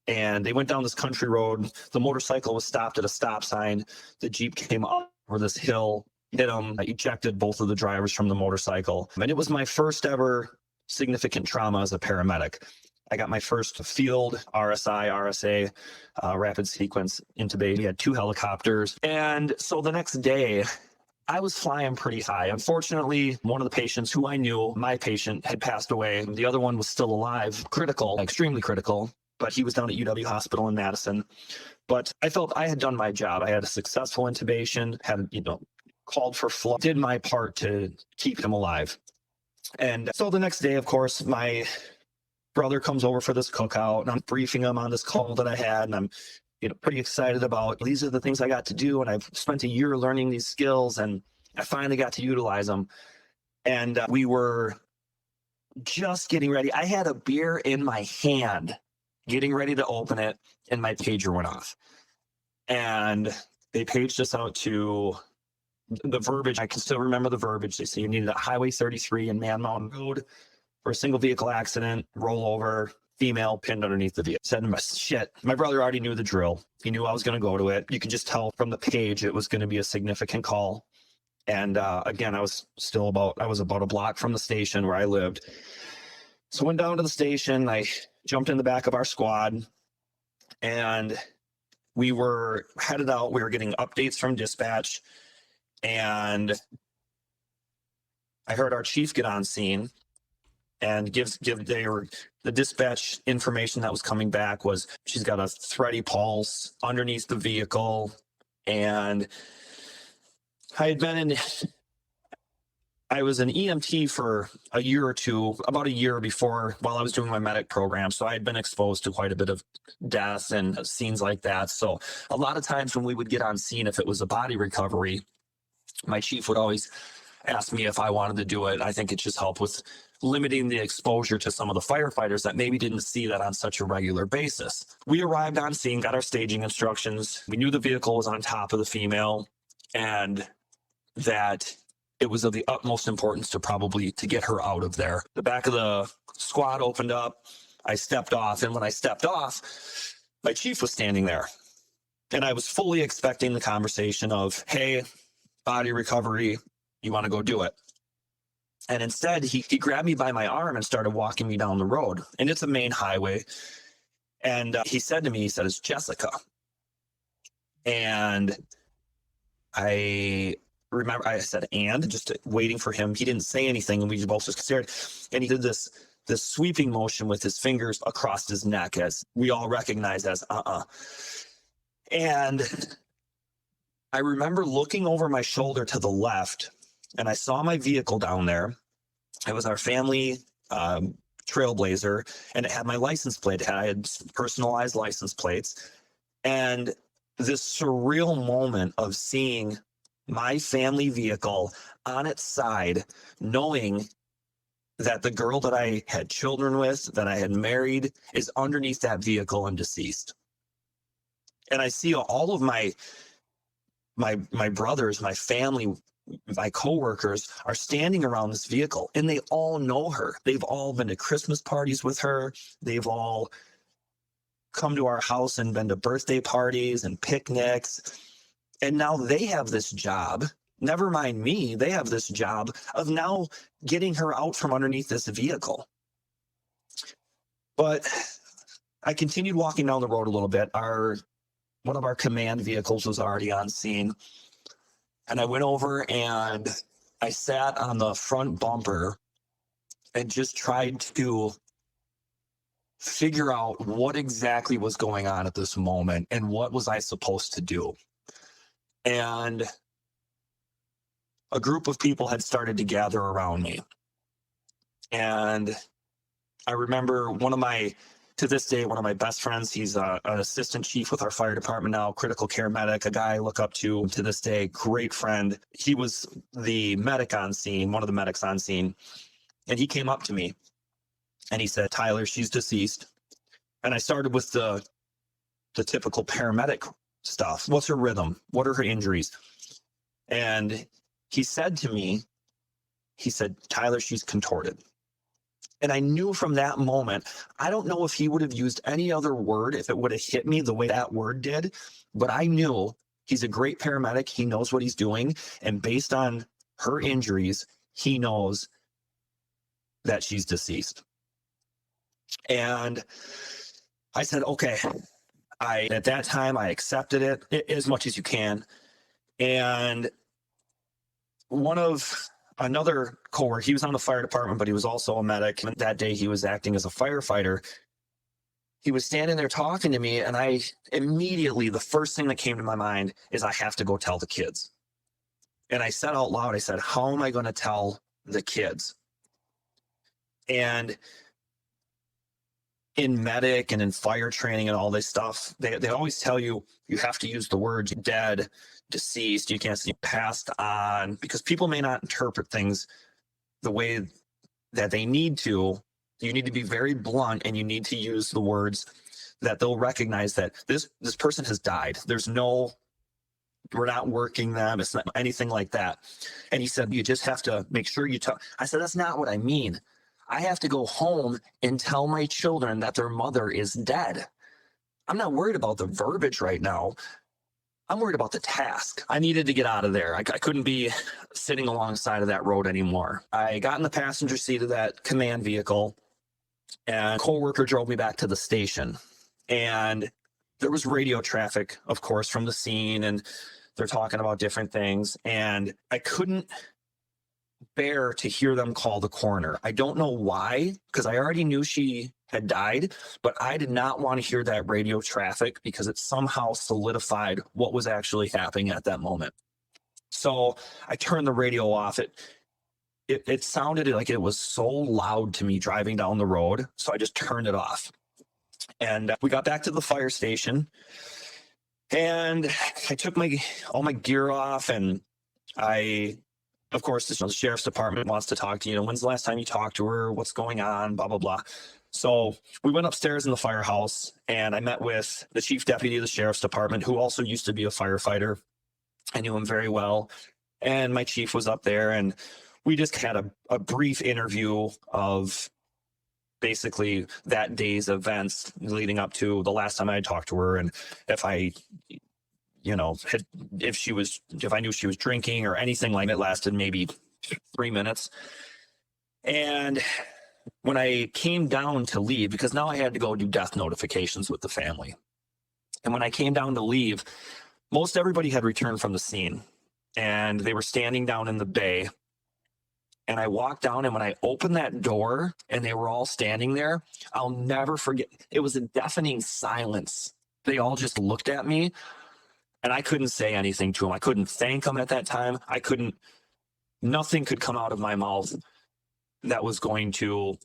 and they went down this country road. The motorcycle was stopped at a stop sign. The Jeep came up over this hill, hit them, ejected both of the drivers from the motorcycle. And it was my first ever significant trauma as a paramedic. I got my first field RSI, RSA, rapid sequence intubate. We had 2 helicopters. And so the next day, I was flying pretty high. Unfortunately, one of the patients who I knew, my patient, had passed away. The other one was still alive, critical, extremely critical, but he was down at UW Hospital in Madison. But I felt I had done my job. I had a successful intubation, had, called for flow, did my part to keep him alive. And so the next day, of course, my brother comes over for this cookout, and I'm briefing him on this call that I had, and I'm pretty excited about these are the things I got to do, and I've spent a year learning these skills, and I finally got to utilize them. And we were just getting ready. I had a beer in my hand, getting ready to open it, and my pager went off. And they paged us out to the verbiage. I can still remember the verbiage. They say you needed a Highway 33 in Man Mountain Road for a single vehicle accident, rollover, female pinned underneath the vehicle. Said, shit, my brother already knew the drill. He knew I was going to go to it. You could just tell from the page it was going to be a significant call. And again, I was about a block from the station where I lived. So I went down to the station. I jumped in the back of our squad, and we were headed out. We were getting updates from dispatch, and I heard our chief get on scene and give the dispatch information that was coming back was she's got a thready pulse underneath the vehicle. And I was an EMT for a year or two, about a year before, while I was doing my medic program. So I had been exposed to quite a bit of death and scenes like that. So a lot of times when we would get on scene, if it was a body recovery, my chief would always ask me if I wanted to do it. I think it just helped with limiting the exposure to some of the firefighters that maybe didn't see that on such a regular basis. We arrived on scene, got our staging instructions. We knew the vehicle was on top of the female, and that it was of the utmost importance to get her out of there. The back of the squad opened up. I stepped off, and when I stepped off, my chief was standing there. And I was fully expecting the conversation of, hey, body recovery, you want to go do it? And instead, he grabbed me by my arm and started walking me down the road. And it's a main highway. And he said to me, it's Jessica. And I remember I said, and just waiting for him. He didn't say anything, and we both just stared. And he did this sweeping motion with his fingers across his neck, as we all recognize as And I remember looking over my shoulder to the left, and I saw my vehicle down there. It was our family Trailblazer, and it had my license plate. I had personalized license plates. And this surreal moment of seeing my family vehicle on its side, knowing that the girl that I had children with, that I had married, is underneath that vehicle and deceased. And I see all of my brothers, my family, my coworkers are standing around this vehicle, and they all know her. They've all been to Christmas parties with her. They've all come to our house and been to birthday parties and picnics. And now they have this job, never mind me, they have this job of now getting her out from underneath this vehicle. But I continued walking down the road a little bit. One of our command vehicles was already on scene. And I went over and I sat on the front bumper and just tried to figure out what exactly was going on at this moment and what was I supposed to do. And a group of people had started to gather around me. And I remember to this day, one of my best friends, he's an assistant chief with our fire department now, critical care medic, a guy I look up to this day, great friend. He was the medic on scene, one of the medics on scene. And he came up to me and he said, "Tyler, she's deceased." And I started with the typical paramedic stuff. What's her rhythm? What are her injuries? And he said to me, he said, "Tyler, she's contorted." And I knew from that moment, I don't know if he would have used any other word, if it would have hit me the way that word did, but I knew he's a great paramedic. He knows what he's doing. And based on her injuries, he knows that she's deceased. And I said, okay. At that time, I accepted it as much as you can. And another coworker, he was on the fire department, but he was also a medic. And that day he was acting as a firefighter. He was standing there talking to me, and I immediately, the first thing that came to my mind is I have to go tell the kids. And I said out loud, I said, how am I going to tell the kids? And in medic and in fire training and all this stuff, they always tell you have to use the words dead, deceased, you can't say passed on, because people may not interpret things the way that they need to. You need to be very blunt, and you need to use the words that they'll recognize that this person has died. We're not working them. It's not anything like that. And he said, you just have to make sure you talk. I said, that's not what I mean. I have to go home and tell my children that their mother is dead. I'm not worried about the verbiage right now. I'm worried about the task. I needed to get out of there. I couldn't be sitting alongside of that road anymore. I got in the passenger seat of that command vehicle, and a coworker drove me back to the station. And there was radio traffic, of course, from the scene, and they're talking about different things. And I couldn't bear to hear them call the coroner. I don't know why, because I already knew she had died, but I did not want to hear that radio traffic because it somehow solidified what was actually happening at that moment. So I turned the radio off. It sounded like it was so loud to me driving down the road. So I just turned it off. And we got back to the fire station, and I took all my gear off, and of course, the sheriff's department wants to talk to you. When's the last time you talked to her? What's going on? Blah, blah, blah. So we went upstairs in the firehouse, and I met with the chief deputy of the sheriff's department, who also used to be a firefighter. I knew him very well. And my chief was up there, and we just had a brief interview of basically that day's events leading up to the last time I had talked to her, and if I knew she was drinking or anything like that. It lasted maybe 3 minutes. And when I came down to leave, because now I had to go do death notifications with the family. And when I came down to leave, most everybody had returned from the scene, and they were standing down in the bay. And I walked down, and when I opened that door and they were all standing there, I'll never forget. It was a deafening silence. They all just looked at me. And I couldn't say anything to him. I couldn't thank him at that time. Nothing could come out of my mouth that was going to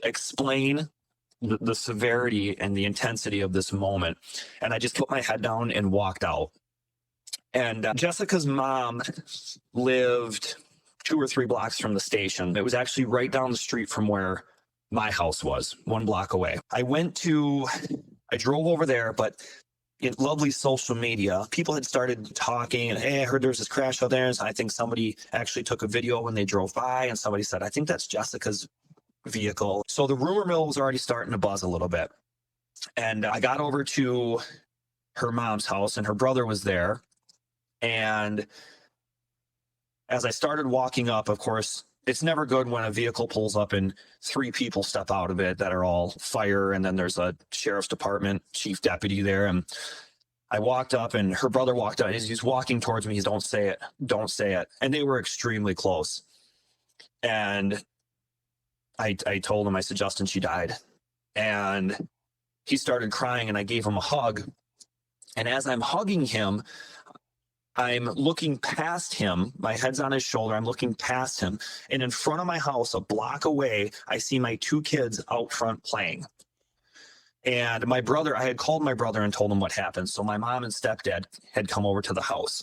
explain the severity and the intensity of this moment. And I just put my head down and walked out. And Jessica's mom lived 2 or 3 blocks from the station. It was actually right down the street from where my house was, 1 block away. I drove over there, but in lovely social media, people had started talking, and hey, I heard there's this crash out there. And I think somebody actually took a video when they drove by, and somebody said, I think that's Jessica's vehicle. So the rumor mill was already starting to buzz a little bit. And I got over to her mom's house, and her brother was there. And as I started walking up, of course, it's never good when a vehicle pulls up and 3 people step out of it that are all fire, and then there's a sheriff's department chief deputy there. And I walked up, and her brother walked out. He's walking towards me. He's, don't say it. Don't say it. And they were extremely close. And I told him, I said, Justin, she died. And he started crying, and I gave him a hug. And as I'm hugging him, I'm looking past him. My head's on his shoulder. I'm looking past him. And in front of my house, a block away, I see my two kids out front playing. And my brother, I had called my brother and told him what happened. So my mom and stepdad had come over to the house.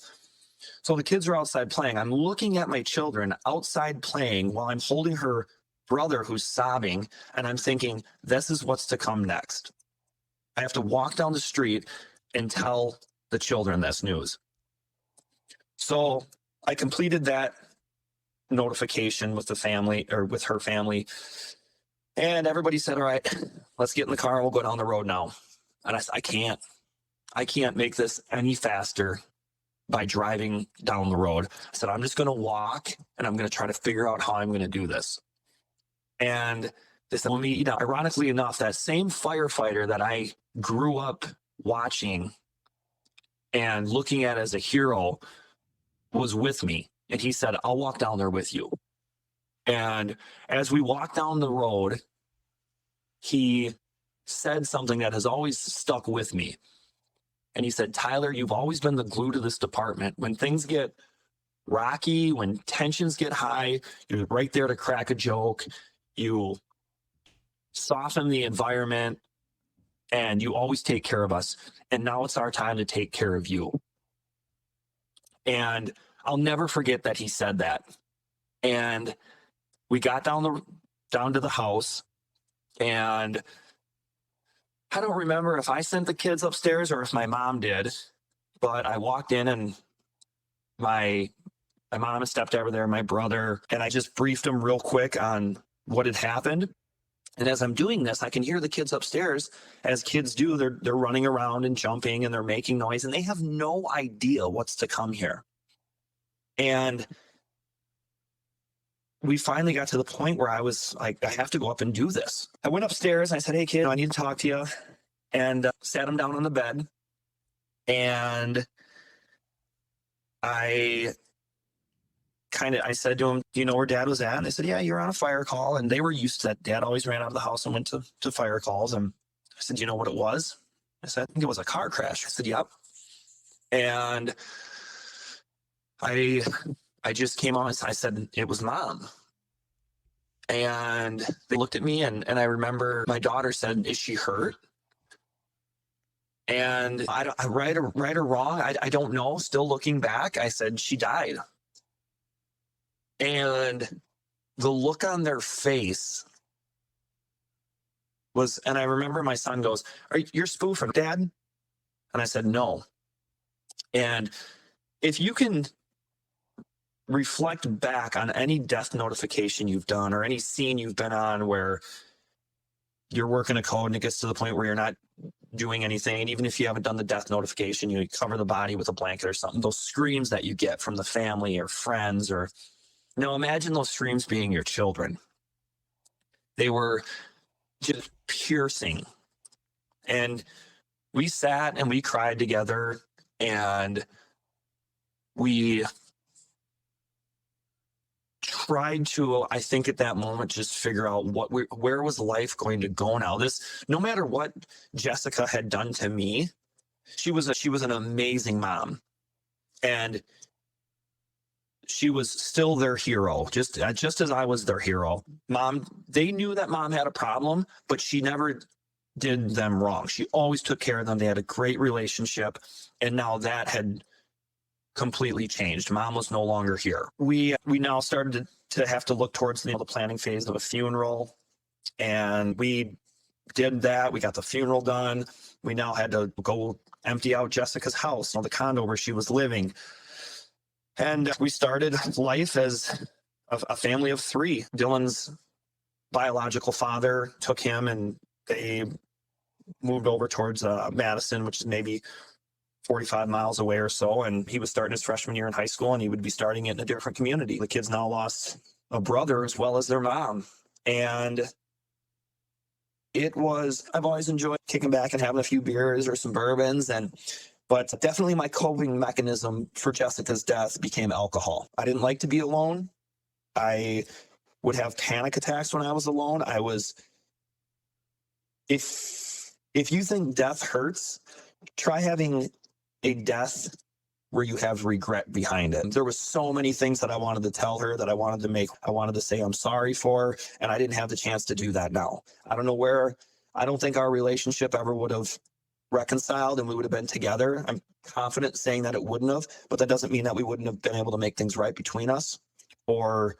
So the kids are outside playing. I'm looking at my children outside playing while I'm holding her brother who's sobbing. And I'm thinking, this is what's to come next. I have to walk down the street and tell the children this news. So I completed that notification with the family, or with her family. And everybody said, all right, let's get in the car and we'll go down the road now. And I said, I can't make this any faster by driving down the road. I said, I'm just going to walk, and I'm going to try to figure out how I'm going to do this. And they said, well, ironically enough, that same firefighter that I grew up watching and looking at as a hero was with me. And he said, I'll walk down there with you. And as we walked down the road, he said something that has always stuck with me. And he said, Tyler, you've always been the glue to this department. When things get rocky, when tensions get high, you're right there to crack a joke. You soften the environment, and you always take care of us. And now it's our time to take care of you. And I'll never forget that he said that. And we got down to the house, and I don't remember if I sent the kids upstairs or if my mom did, but I walked in, and my mom and stepdad were there, my brother, and I just briefed them real quick on what had happened. And as I'm doing this, I can hear the kids upstairs, as kids do. They're running around and jumping, and they're making noise, and they have no idea what's to come here. And we finally got to the point where I was like, I have to go up and do this. I went upstairs and I said, hey, kid, I need to talk to you. And sat him down on the bed. And I said to him, do you know where Dad was at? And they said, yeah, you're on a fire call. And they were used to that. Dad always ran out of the house and went to fire calls. And I said, do you know what it was? I said, I think it was a car crash. I said, yep. And I just came on and I said, it was Mom. And they looked at me, and I remember my daughter said, is she hurt? And right or wrong, I don't know. Still looking back, I said, she died. And the look on their face was, and I remember my son goes, you're spoofing, Dad? And I said, no. And if you can reflect back on any death notification you've done, or any scene you've been on where you're working a code and it gets to the point where you're not doing anything, and even if you haven't done the death notification, you cover the body with a blanket or something, those screams that you get from the family or friends, or now imagine those screams being your children. They were just piercing. And we sat and we cried together, and we tried to, I think at that moment, just figure out where was life going to go now. No matter what Jessica had done to me, she was an amazing mom, and she was still their hero, just as I was their hero. They knew that Mom had a problem, but she never did them wrong. She always took care of them. They had a great relationship, and now that had completely changed. Mom was no longer here. We now started to have to look towards the planning phase of a funeral, and we did that. We got the funeral done. We now had to go empty out Jessica's house, the condo where she was living. And we started life as a family of three. Dylan's biological father took him, and they moved over towards Madison, which is maybe 45 miles away or so. And he was starting his freshman year in high school, and he would be starting it in a different community. The kids now lost a brother as well as their mom. And I've always enjoyed kicking back and having a few beers or some bourbons, but definitely my coping mechanism for Jessica's death became alcohol. I didn't like to be alone. I would have panic attacks when I was alone. If you think death hurts, try having a death where you have regret behind it. There was so many things that I wanted to tell her, that I wanted to say I'm sorry for, and I didn't have the chance to do that now. I don't think our relationship ever would have reconciled and we would have been together. I'm confident saying that it wouldn't have, but that doesn't mean that we wouldn't have been able to make things right between us or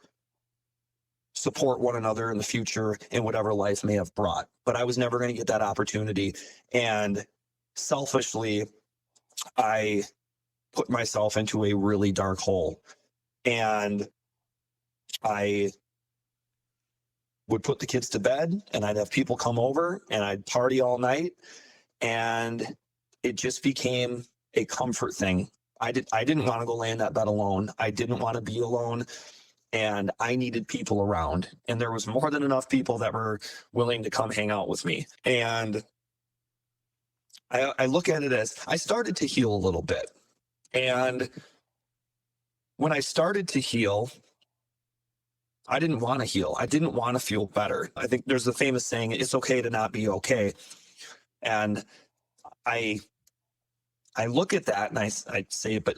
support one another in the future in whatever life may have brought. But I was never going to get that opportunity. And selfishly, I put myself into a really dark hole. And I would put the kids to bed and I'd have people come over and I'd party all night. And it just became a comfort thing. I didn't want to go lay in that bed alone. I didn't want to be alone. And I needed people around. And there was more than enough people that were willing to come hang out with me. And I look at it as I started to heal a little bit. And when I started to heal, I didn't want to heal. I didn't want to feel better. I think there's the famous saying, it's okay to not be okay. And I look at that and I say, but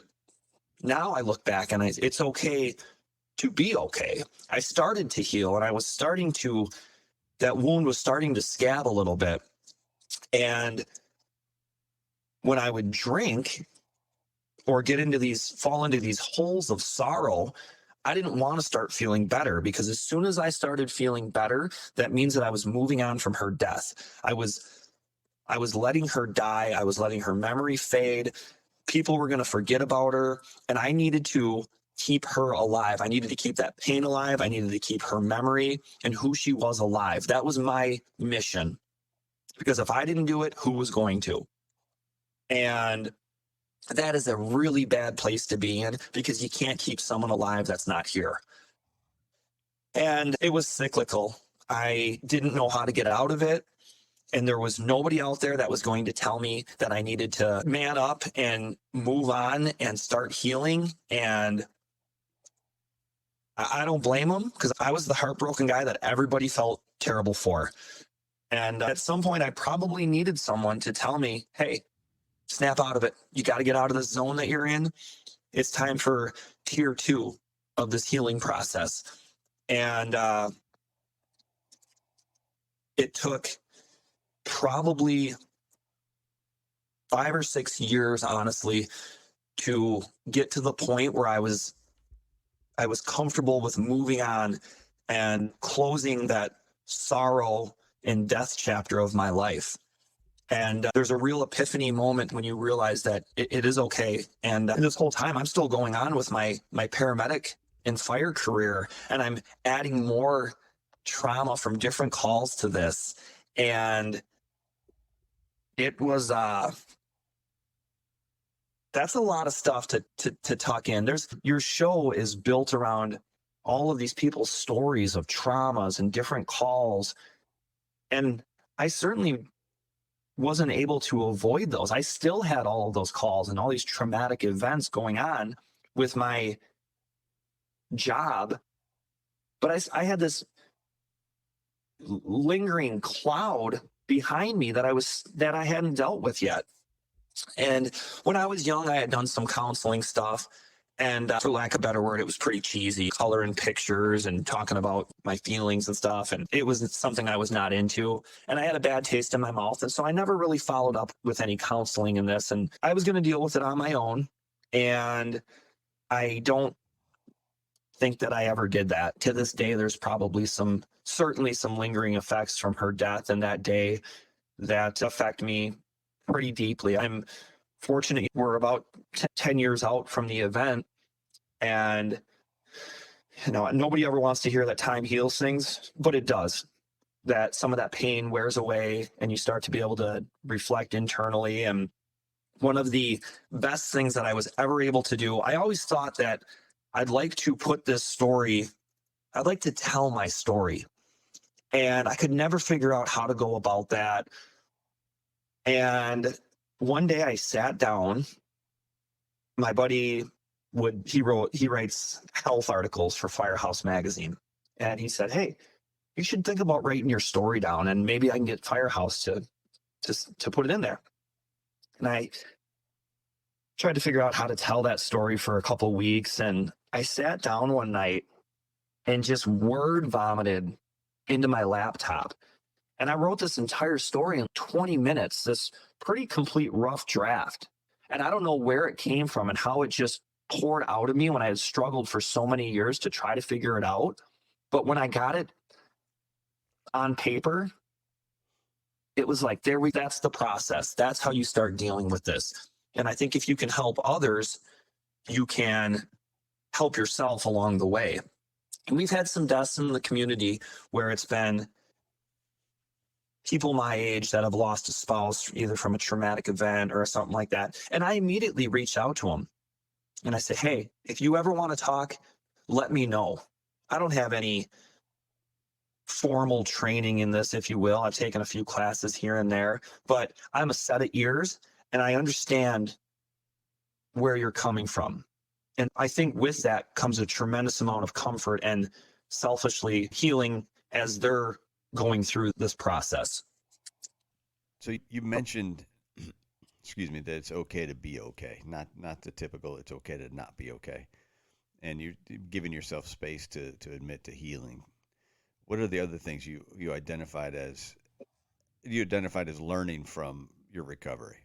now I look back and it's okay to be okay. I started to heal and that wound was starting to scab a little bit. And when I would drink or fall into these holes of sorrow, I didn't want to start feeling better, because as soon as I started feeling better, that means that I was moving on from her death. I was letting her die. I was letting her memory fade. People were going to forget about her, and I needed to keep her alive. I needed to keep that pain alive. I needed to keep her memory and who she was alive. That was my mission, because if I didn't do it, who was going to? And that is a really bad place to be in, because you can't keep someone alive that's not here. And it was cyclical. I didn't know how to get out of it. And there was nobody out there that was going to tell me that I needed to man up and move on and start healing. And I don't blame them, because I was the heartbroken guy that everybody felt terrible for. And at some point, I probably needed someone to tell me, hey, snap out of it. You got to get out of the zone that you're in. It's time for tier 2 of this healing process. And it took probably 5 or 6 years, honestly, to get to the point where I was comfortable with moving on and closing that sorrow and death chapter of my life. And there's a real epiphany moment when you realize that it is okay. And this whole time, I'm still going on with my paramedic and fire career, and I'm adding more trauma from different calls to this. And it was that's a lot of stuff to tuck in. Your show is built around all of these people's stories of traumas and different calls. And I certainly wasn't able to avoid those. I still had all of those calls and all these traumatic events going on with my job. But I had this lingering cloud behind me that I hadn't dealt with yet. And when I was young, I had done some counseling stuff. And for lack of a better word, it was pretty cheesy, coloring pictures and talking about my feelings and stuff. And it was something I was not into. And I had a bad taste in my mouth. And so I never really followed up with any counseling in this. And I was going to deal with it on my own. And I don't think that I ever did that. To this day, there's probably certainly some lingering effects from her death and that day that affect me pretty deeply. I'm fortunate we're about 10 years out from the event, and nobody ever wants to hear that time heals things, but it does. That some of that pain wears away and you start to be able to reflect internally. And one of the best things that I was ever able to do, I always thought that I'd like to tell my story, and I could never figure out how to go about that. And one day I sat down. My buddy he writes health articles for Firehouse magazine. And he said, hey, you should think about writing your story down, and maybe I can get Firehouse to put it in there. And I tried to figure out how to tell that story for a couple weeks. And I sat down one night and just word vomited into my laptop. And I wrote this entire story in 20 minutes, this pretty complete rough draft. And I don't know where it came from and how it just poured out of me when I had struggled for so many years to try to figure it out. But when I got it on paper, it was like, that's the process. That's how you start dealing with this. And I think if you can help others, you can help yourself along the way. And we've had some deaths in the community where it's been people my age that have lost a spouse, either from a traumatic event or something like that. And I immediately reached out to them and I said, hey, if you ever want to talk, let me know. I don't have any formal training in this, if you will. I've taken a few classes here and there, but I'm a set of ears and I understand where you're coming from. And I think with that comes a tremendous amount of comfort and selfishly healing as they're going through this process. So you mentioned, excuse me, that it's okay to be okay, not the typical it's okay to not be okay. And you're giving yourself space to admit to healing. What are the other things you identified as learning from your recovery?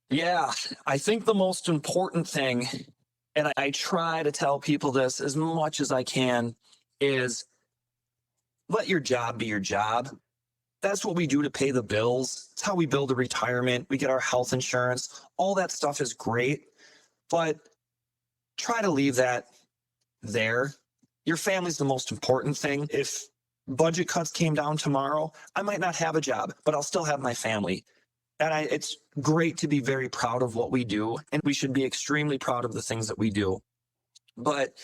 Yeah, I think the most important thing, and I try to tell people this as much as I can, is let your job be your job. That's what we do to pay the bills. It's how we build a retirement. We get our health insurance. All that stuff is great, but try to leave that there. Your family's the most important thing. If budget cuts came down tomorrow, I might not have a job, but I'll still have my family. And it's great to be very proud of what we do, and we should be extremely proud of the things that we do. But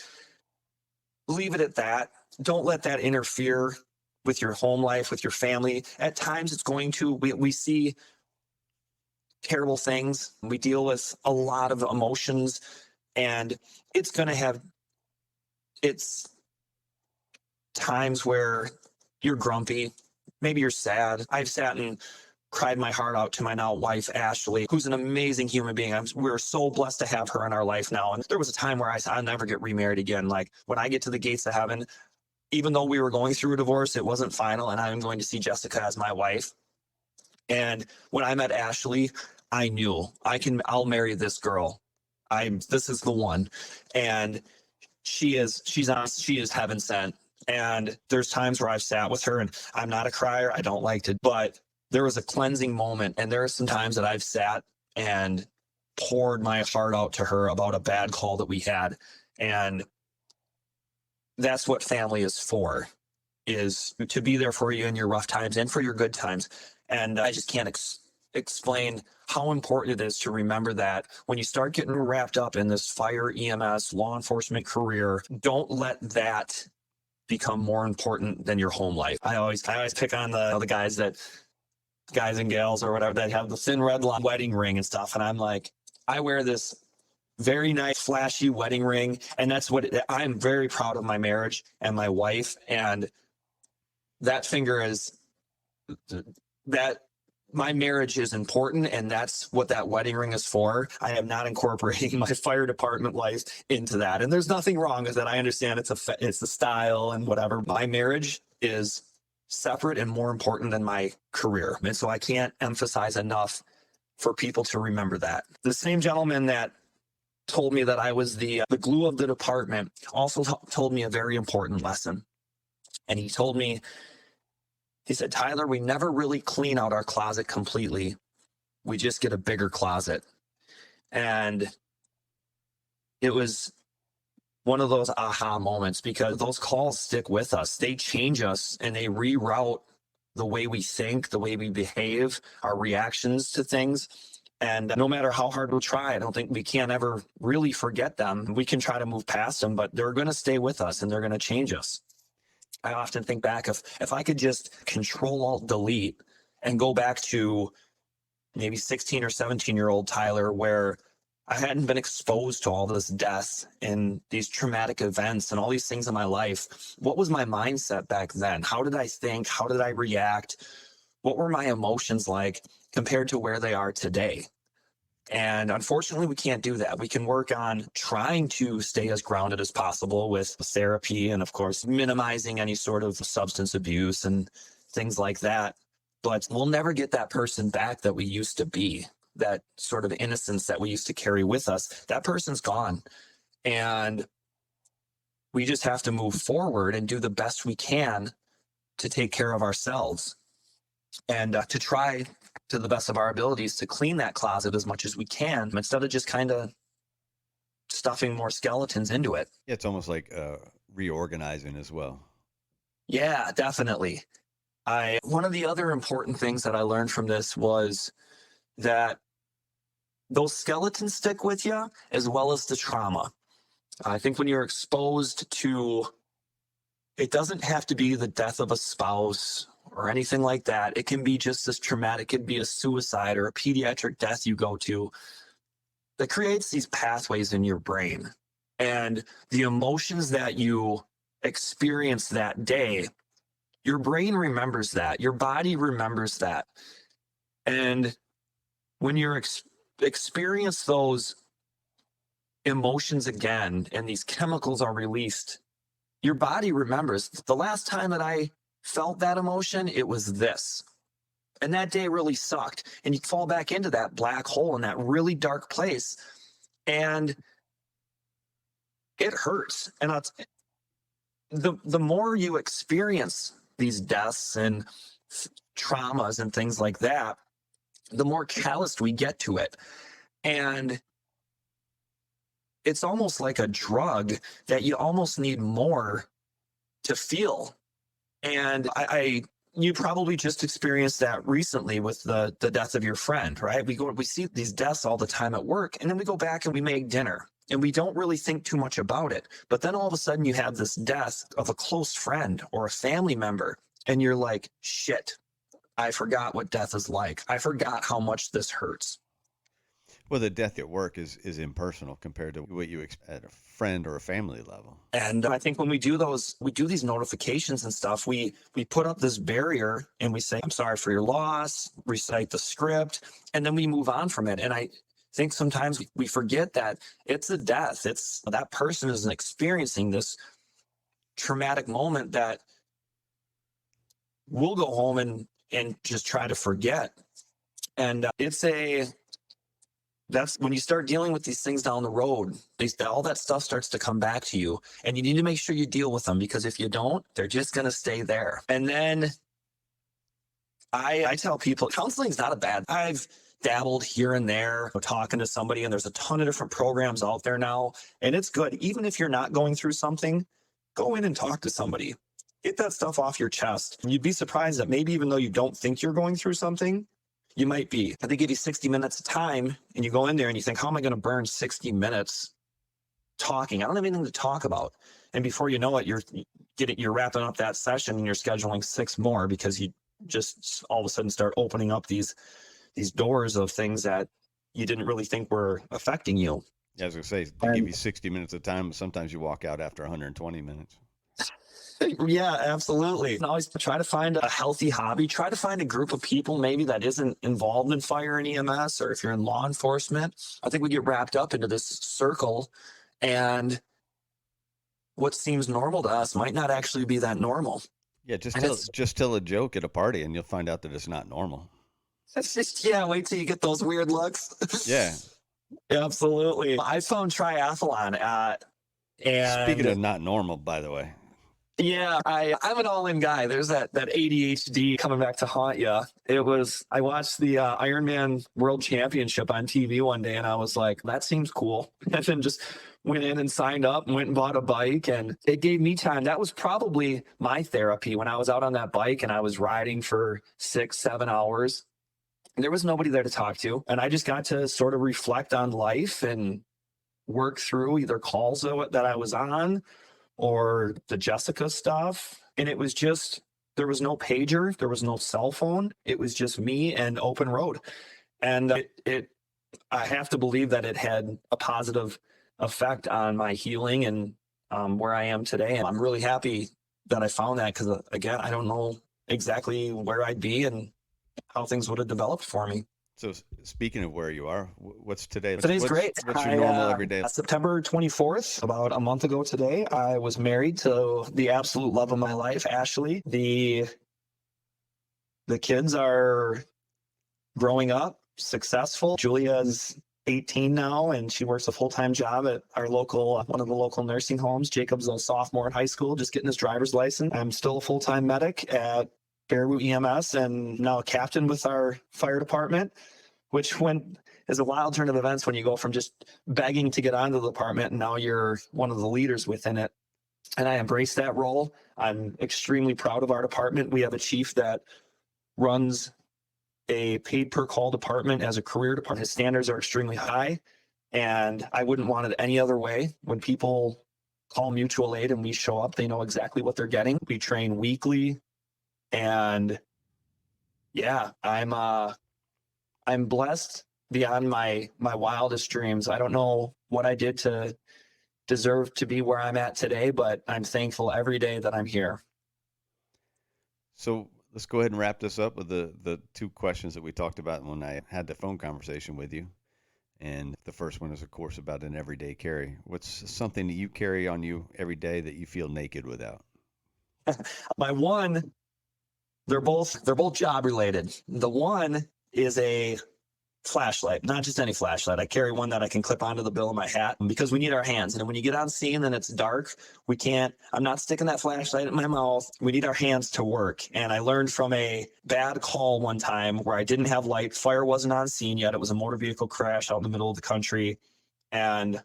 leave it at that. Don't let that interfere with your home life, with your family. At times it's going to, we see terrible things. We deal with a lot of emotions, and it's going to have its times where you're grumpy. Maybe you're sad. I've sat and cried my heart out to my now wife, Ashley, who's an amazing human being. We're so blessed to have her in our life now. And there was a time where I said, I'll never get remarried again. Like when I get to the gates of heaven, even though we were going through a divorce, it wasn't final. And I'm going to see Jessica as my wife. And when I met Ashley, I knew I'll marry this girl. This is the one. And she is heaven sent. And there's times where I've sat with her, and I'm not a crier. I don't like to, but there was a cleansing moment. And there are some times that I've sat and poured my heart out to her about a bad call that we had. And that's what family is for, is to be there for you in your rough times and for your good times. And I just can't explain how important it is to remember that when you start getting wrapped up in this fire, EMS, law enforcement career, don't let that become more important than your home life. I always pick on the guys and gals or whatever that have the thin red line wedding ring and stuff. And I'm like, I wear this very nice, flashy wedding ring. And that's I'm very proud of my marriage and my wife. And that finger is that my marriage is important, and that's what that wedding ring is for. I am not incorporating my fire department life into that. And there's nothing wrong with that. I understand it's a style and whatever. My marriage is separate and more important than my career. And so I can't emphasize enough for people to remember that. The same gentleman that told me that I was the glue of the department also told me a very important lesson. And he said, Tyler, we never really clean out our closet completely. We just get a bigger closet. And it was one of those aha moments, because those calls stick with us. They change us and they reroute the way we think, the way we behave, our reactions to things. And no matter how hard we try, I don't think we can ever really forget them. We can try to move past them, but they're going to stay with us and they're going to change us. I often think back if I could just Control-Alt-Delete and go back to maybe 16 or 17-year-old Tyler, where I hadn't been exposed to all this death and these traumatic events and all these things in my life. What was my mindset back then? How did I think? How did I react? What were my emotions like compared to where they are today? And unfortunately, we can't do that. We can work on trying to stay as grounded as possible with therapy and, of course, minimizing any sort of substance abuse and things like that. But we'll never get that person back that we used to be, that sort of innocence that we used to carry with us. That person's gone. And we just have to move forward and do the best we can to take care of ourselves and to try to the best of our abilities to clean that closet as much as we can instead of just kind of stuffing more skeletons into it. Yeah, it's almost like reorganizing as well. Yeah, definitely. One of the other important things that I learned from this was that those skeletons stick with you as well as the trauma. I think when you're exposed to, it doesn't have to be the death of a spouse or anything like that. It can be just as traumatic. It could be a suicide or a pediatric death you go to that creates these pathways in your brain. And the emotions that you experience that day, your brain remembers that, your body remembers that. And when you're experience those emotions again and these chemicals are released, your body remembers the last time that I felt that emotion, it was this. And that day really sucked. And you fall back into that black hole in that really dark place. And it hurts. And the more you experience these deaths and traumas and things like that, the more calloused we get to it. And it's almost like a drug that you almost need more to feel. And you probably just experienced that recently with the death of your friend, right? We see these deaths all the time at work, and then we go back and we make dinner and we don't really think too much about it. But then all of a sudden you have this death of a close friend or a family member, and you're like, shit, I forgot what death is like. I forgot how much this hurts. Well, the death at work is impersonal compared to what you expect at a friend or a family level. And I think when we do these notifications and stuff, we put up this barrier and we say, I'm sorry for your loss, recite the script, and then we move on from it. And I think sometimes we forget that it's a death. It's that person is experiencing this traumatic moment that we'll go home and just try to forget. And that's when you start dealing with these things down the road, all that stuff starts to come back to you, and you need to make sure you deal with them, because if you don't, they're just going to stay there. And then I tell people counseling's not I've dabbled here and there talking to somebody, and there's a ton of different programs out there now, and it's good. Even if you're not going through something, go in and talk to somebody. Get that stuff off your chest. You'd be surprised that maybe even though you don't think you're going through something, you might be. They give you 60 minutes of time, and you go in there and you think, how am I going to burn 60 minutes talking? I don't have anything to talk about. And before you know it, you're wrapping up that session and you're scheduling 6 more, because you just all of a sudden start opening up these doors of things that you didn't really think were affecting you. Yeah, I was going to say, they give you 60 minutes of time, but sometimes you walk out after 120 minutes. Yeah, absolutely. And always try to find a healthy hobby. Try to find a group of people maybe that isn't involved in fire and EMS, or if you're in law enforcement. I think we get wrapped up into this circle, and what seems normal to us might not actually be that normal. Yeah, just tell a joke at a party, and you'll find out that it's not normal. It's just, yeah, wait till you get those weird looks. Yeah. Absolutely. I found triathlon and Speaking of not normal, by the way. Yeah, I'm an all-in guy. There's that ADHD coming back to haunt you. I watched the Ironman World Championship on TV one day, and I was like, that seems cool. And then just went in and signed up and went and bought a bike, and it gave me time. That was probably my therapy when I was out on that bike and I was riding for 6-7 hours. And there was nobody there to talk to, and I just got to sort of reflect on life and work through either calls that I was on or the Jessica stuff. And it was just, there was no pager, there was no cell phone. It was just me and open road. And it I have to believe that it had a positive effect on my healing and where I am today. And I'm really happy that I found that because, again, I don't know exactly where I'd be and how things would have developed for me. So speaking of where you are, what's today? Today's great. What's your normal everyday? September 24th, about a month ago today, I was married to the absolute love of my life, Ashley. The kids are growing up, successful. Julia's 18 now, and she works a full-time job at our local, one of the local nursing homes. Jacob's a sophomore in high school, just getting his driver's license. I'm still a full-time medic at Baraboo EMS and now a captain with our fire department, which is a wild turn of events when you go from just begging to get onto the department and now you're one of the leaders within it. And I embrace that role. I'm extremely proud of our department. We have a chief that runs a paid per call department as a career department. His standards are extremely high, and I wouldn't want it any other way. When people call mutual aid and we show up, they know exactly what they're getting. We train weekly, and yeah, I'm blessed beyond my wildest dreams. I don't know what I did to deserve to be where I'm at today, but I'm thankful every day that I'm here. So let's go ahead and wrap this up with the two questions that we talked about when I had the phone conversation with you. And the first one is, of course, about an everyday carry. What's something that you carry on you every day that you feel naked without? My one, they're both job related. The one is a flashlight, not just any flashlight. I carry one that I can clip onto the bill of my hat because we need our hands. And when you get on scene and it's dark, I'm not sticking that flashlight in my mouth. We need our hands to work. And I learned from a bad call one time where I didn't have light. Fire wasn't on scene yet. It was a motor vehicle crash out in the middle of the country. And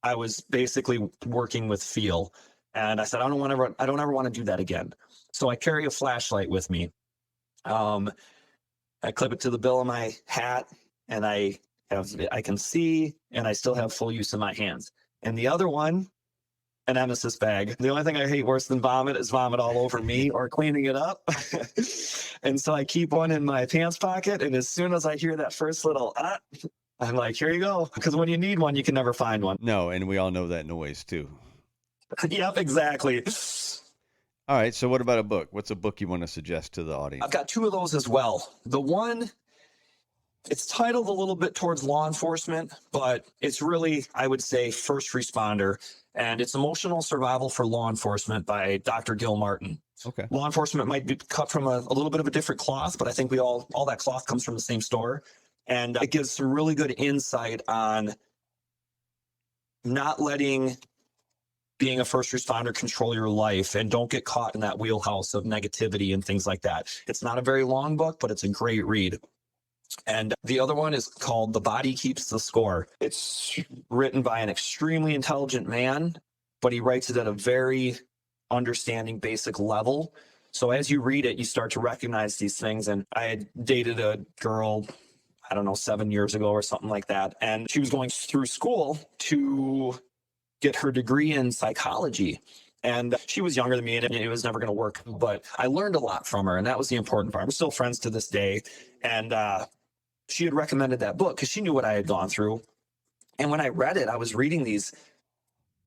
I was basically working with feel. And I said, I don't ever want to do that again. So I carry a flashlight with me. I clip it to the bill of my hat, and I can see, and I still have full use of my hands. And the other one, an emesis bag. The only thing I hate worse than vomit is vomit all over me or cleaning it up. And so I keep one in my pants pocket, and as soon as I hear that first little I'm like, here you go. Because when you need one, you can never find one. No, and we all know that noise too. Yep, exactly. All right, so what about a book? What's a book you want to suggest to the audience? I've got two of those as well. The one, it's titled a little bit towards law enforcement, but it's really, I would say, first responder. And it's Emotional Survival for Law Enforcement by Dr. Gil Martin. Okay. Law enforcement might be cut from a little bit of a different cloth, but I think all that cloth comes from the same store. And it gives some really good insight on not letting being a first responder control your life, and don't get caught in that wheelhouse of negativity and things like that. It's not a very long book, but it's a great read. And the other one is called The Body Keeps the Score. It's written by an extremely intelligent man, but he writes it at a very understanding, basic level. So as you read it, you start to recognize these things. And I had dated a girl, I don't know, 7 years ago or something like that. And she was going through school to get her degree in psychology. And she was younger than me, and it was never going to work. But I learned a lot from her, and that was the important part. We're still friends to this day. And she had recommended that book because she knew what I had gone through. And when I read it, I was reading these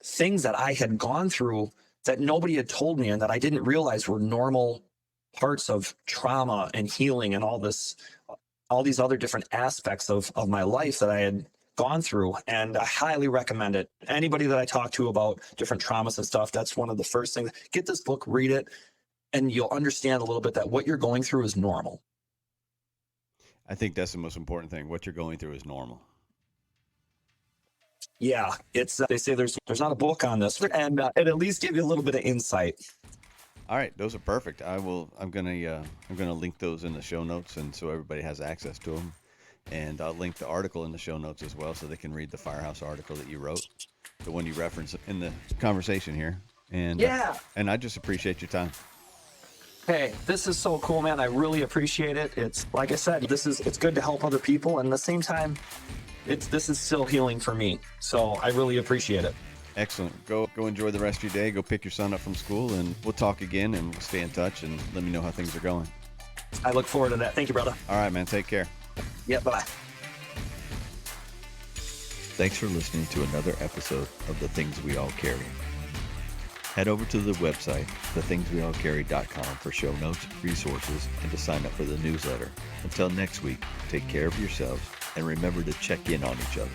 things that I had gone through that nobody had told me and that I didn't realize were normal parts of trauma and healing and all these other different aspects of my life that I had gone through. And I highly recommend it. Anybody that I talk to about different traumas and stuff, that's one of the first things. Get this book, read it, and you'll understand a little bit that what you're going through is normal. I think that's the most important thing. What you're going through is normal. Yeah, it's they say there's not a book on this, and it at least give you a little bit of insight. All right, those are perfect. I'm gonna link those in the show notes, and so everybody has access to them. And I'll link the article in the show notes as well, so they can read the Firehouse article that you wrote, the one you referenced in the conversation here. And yeah, and I just appreciate your time. Hey, this is so cool, man. I really appreciate it. It's like I said, it's good to help other people, and at the same time, this is still healing for me. So I really appreciate it. Excellent. Go enjoy the rest of your day. Go pick your son up from school, and we'll talk again, and we'll stay in touch, and let me know how things are going. I look forward to that. Thank you, brother. All right, man. Take care. Yeah, bye. Thanks for listening to another episode of The Things We All Carry. Head over to the website, thethingsweallcarry.com, for show notes, resources, and to sign up for the newsletter. Until next week, take care of yourselves and remember to check in on each other.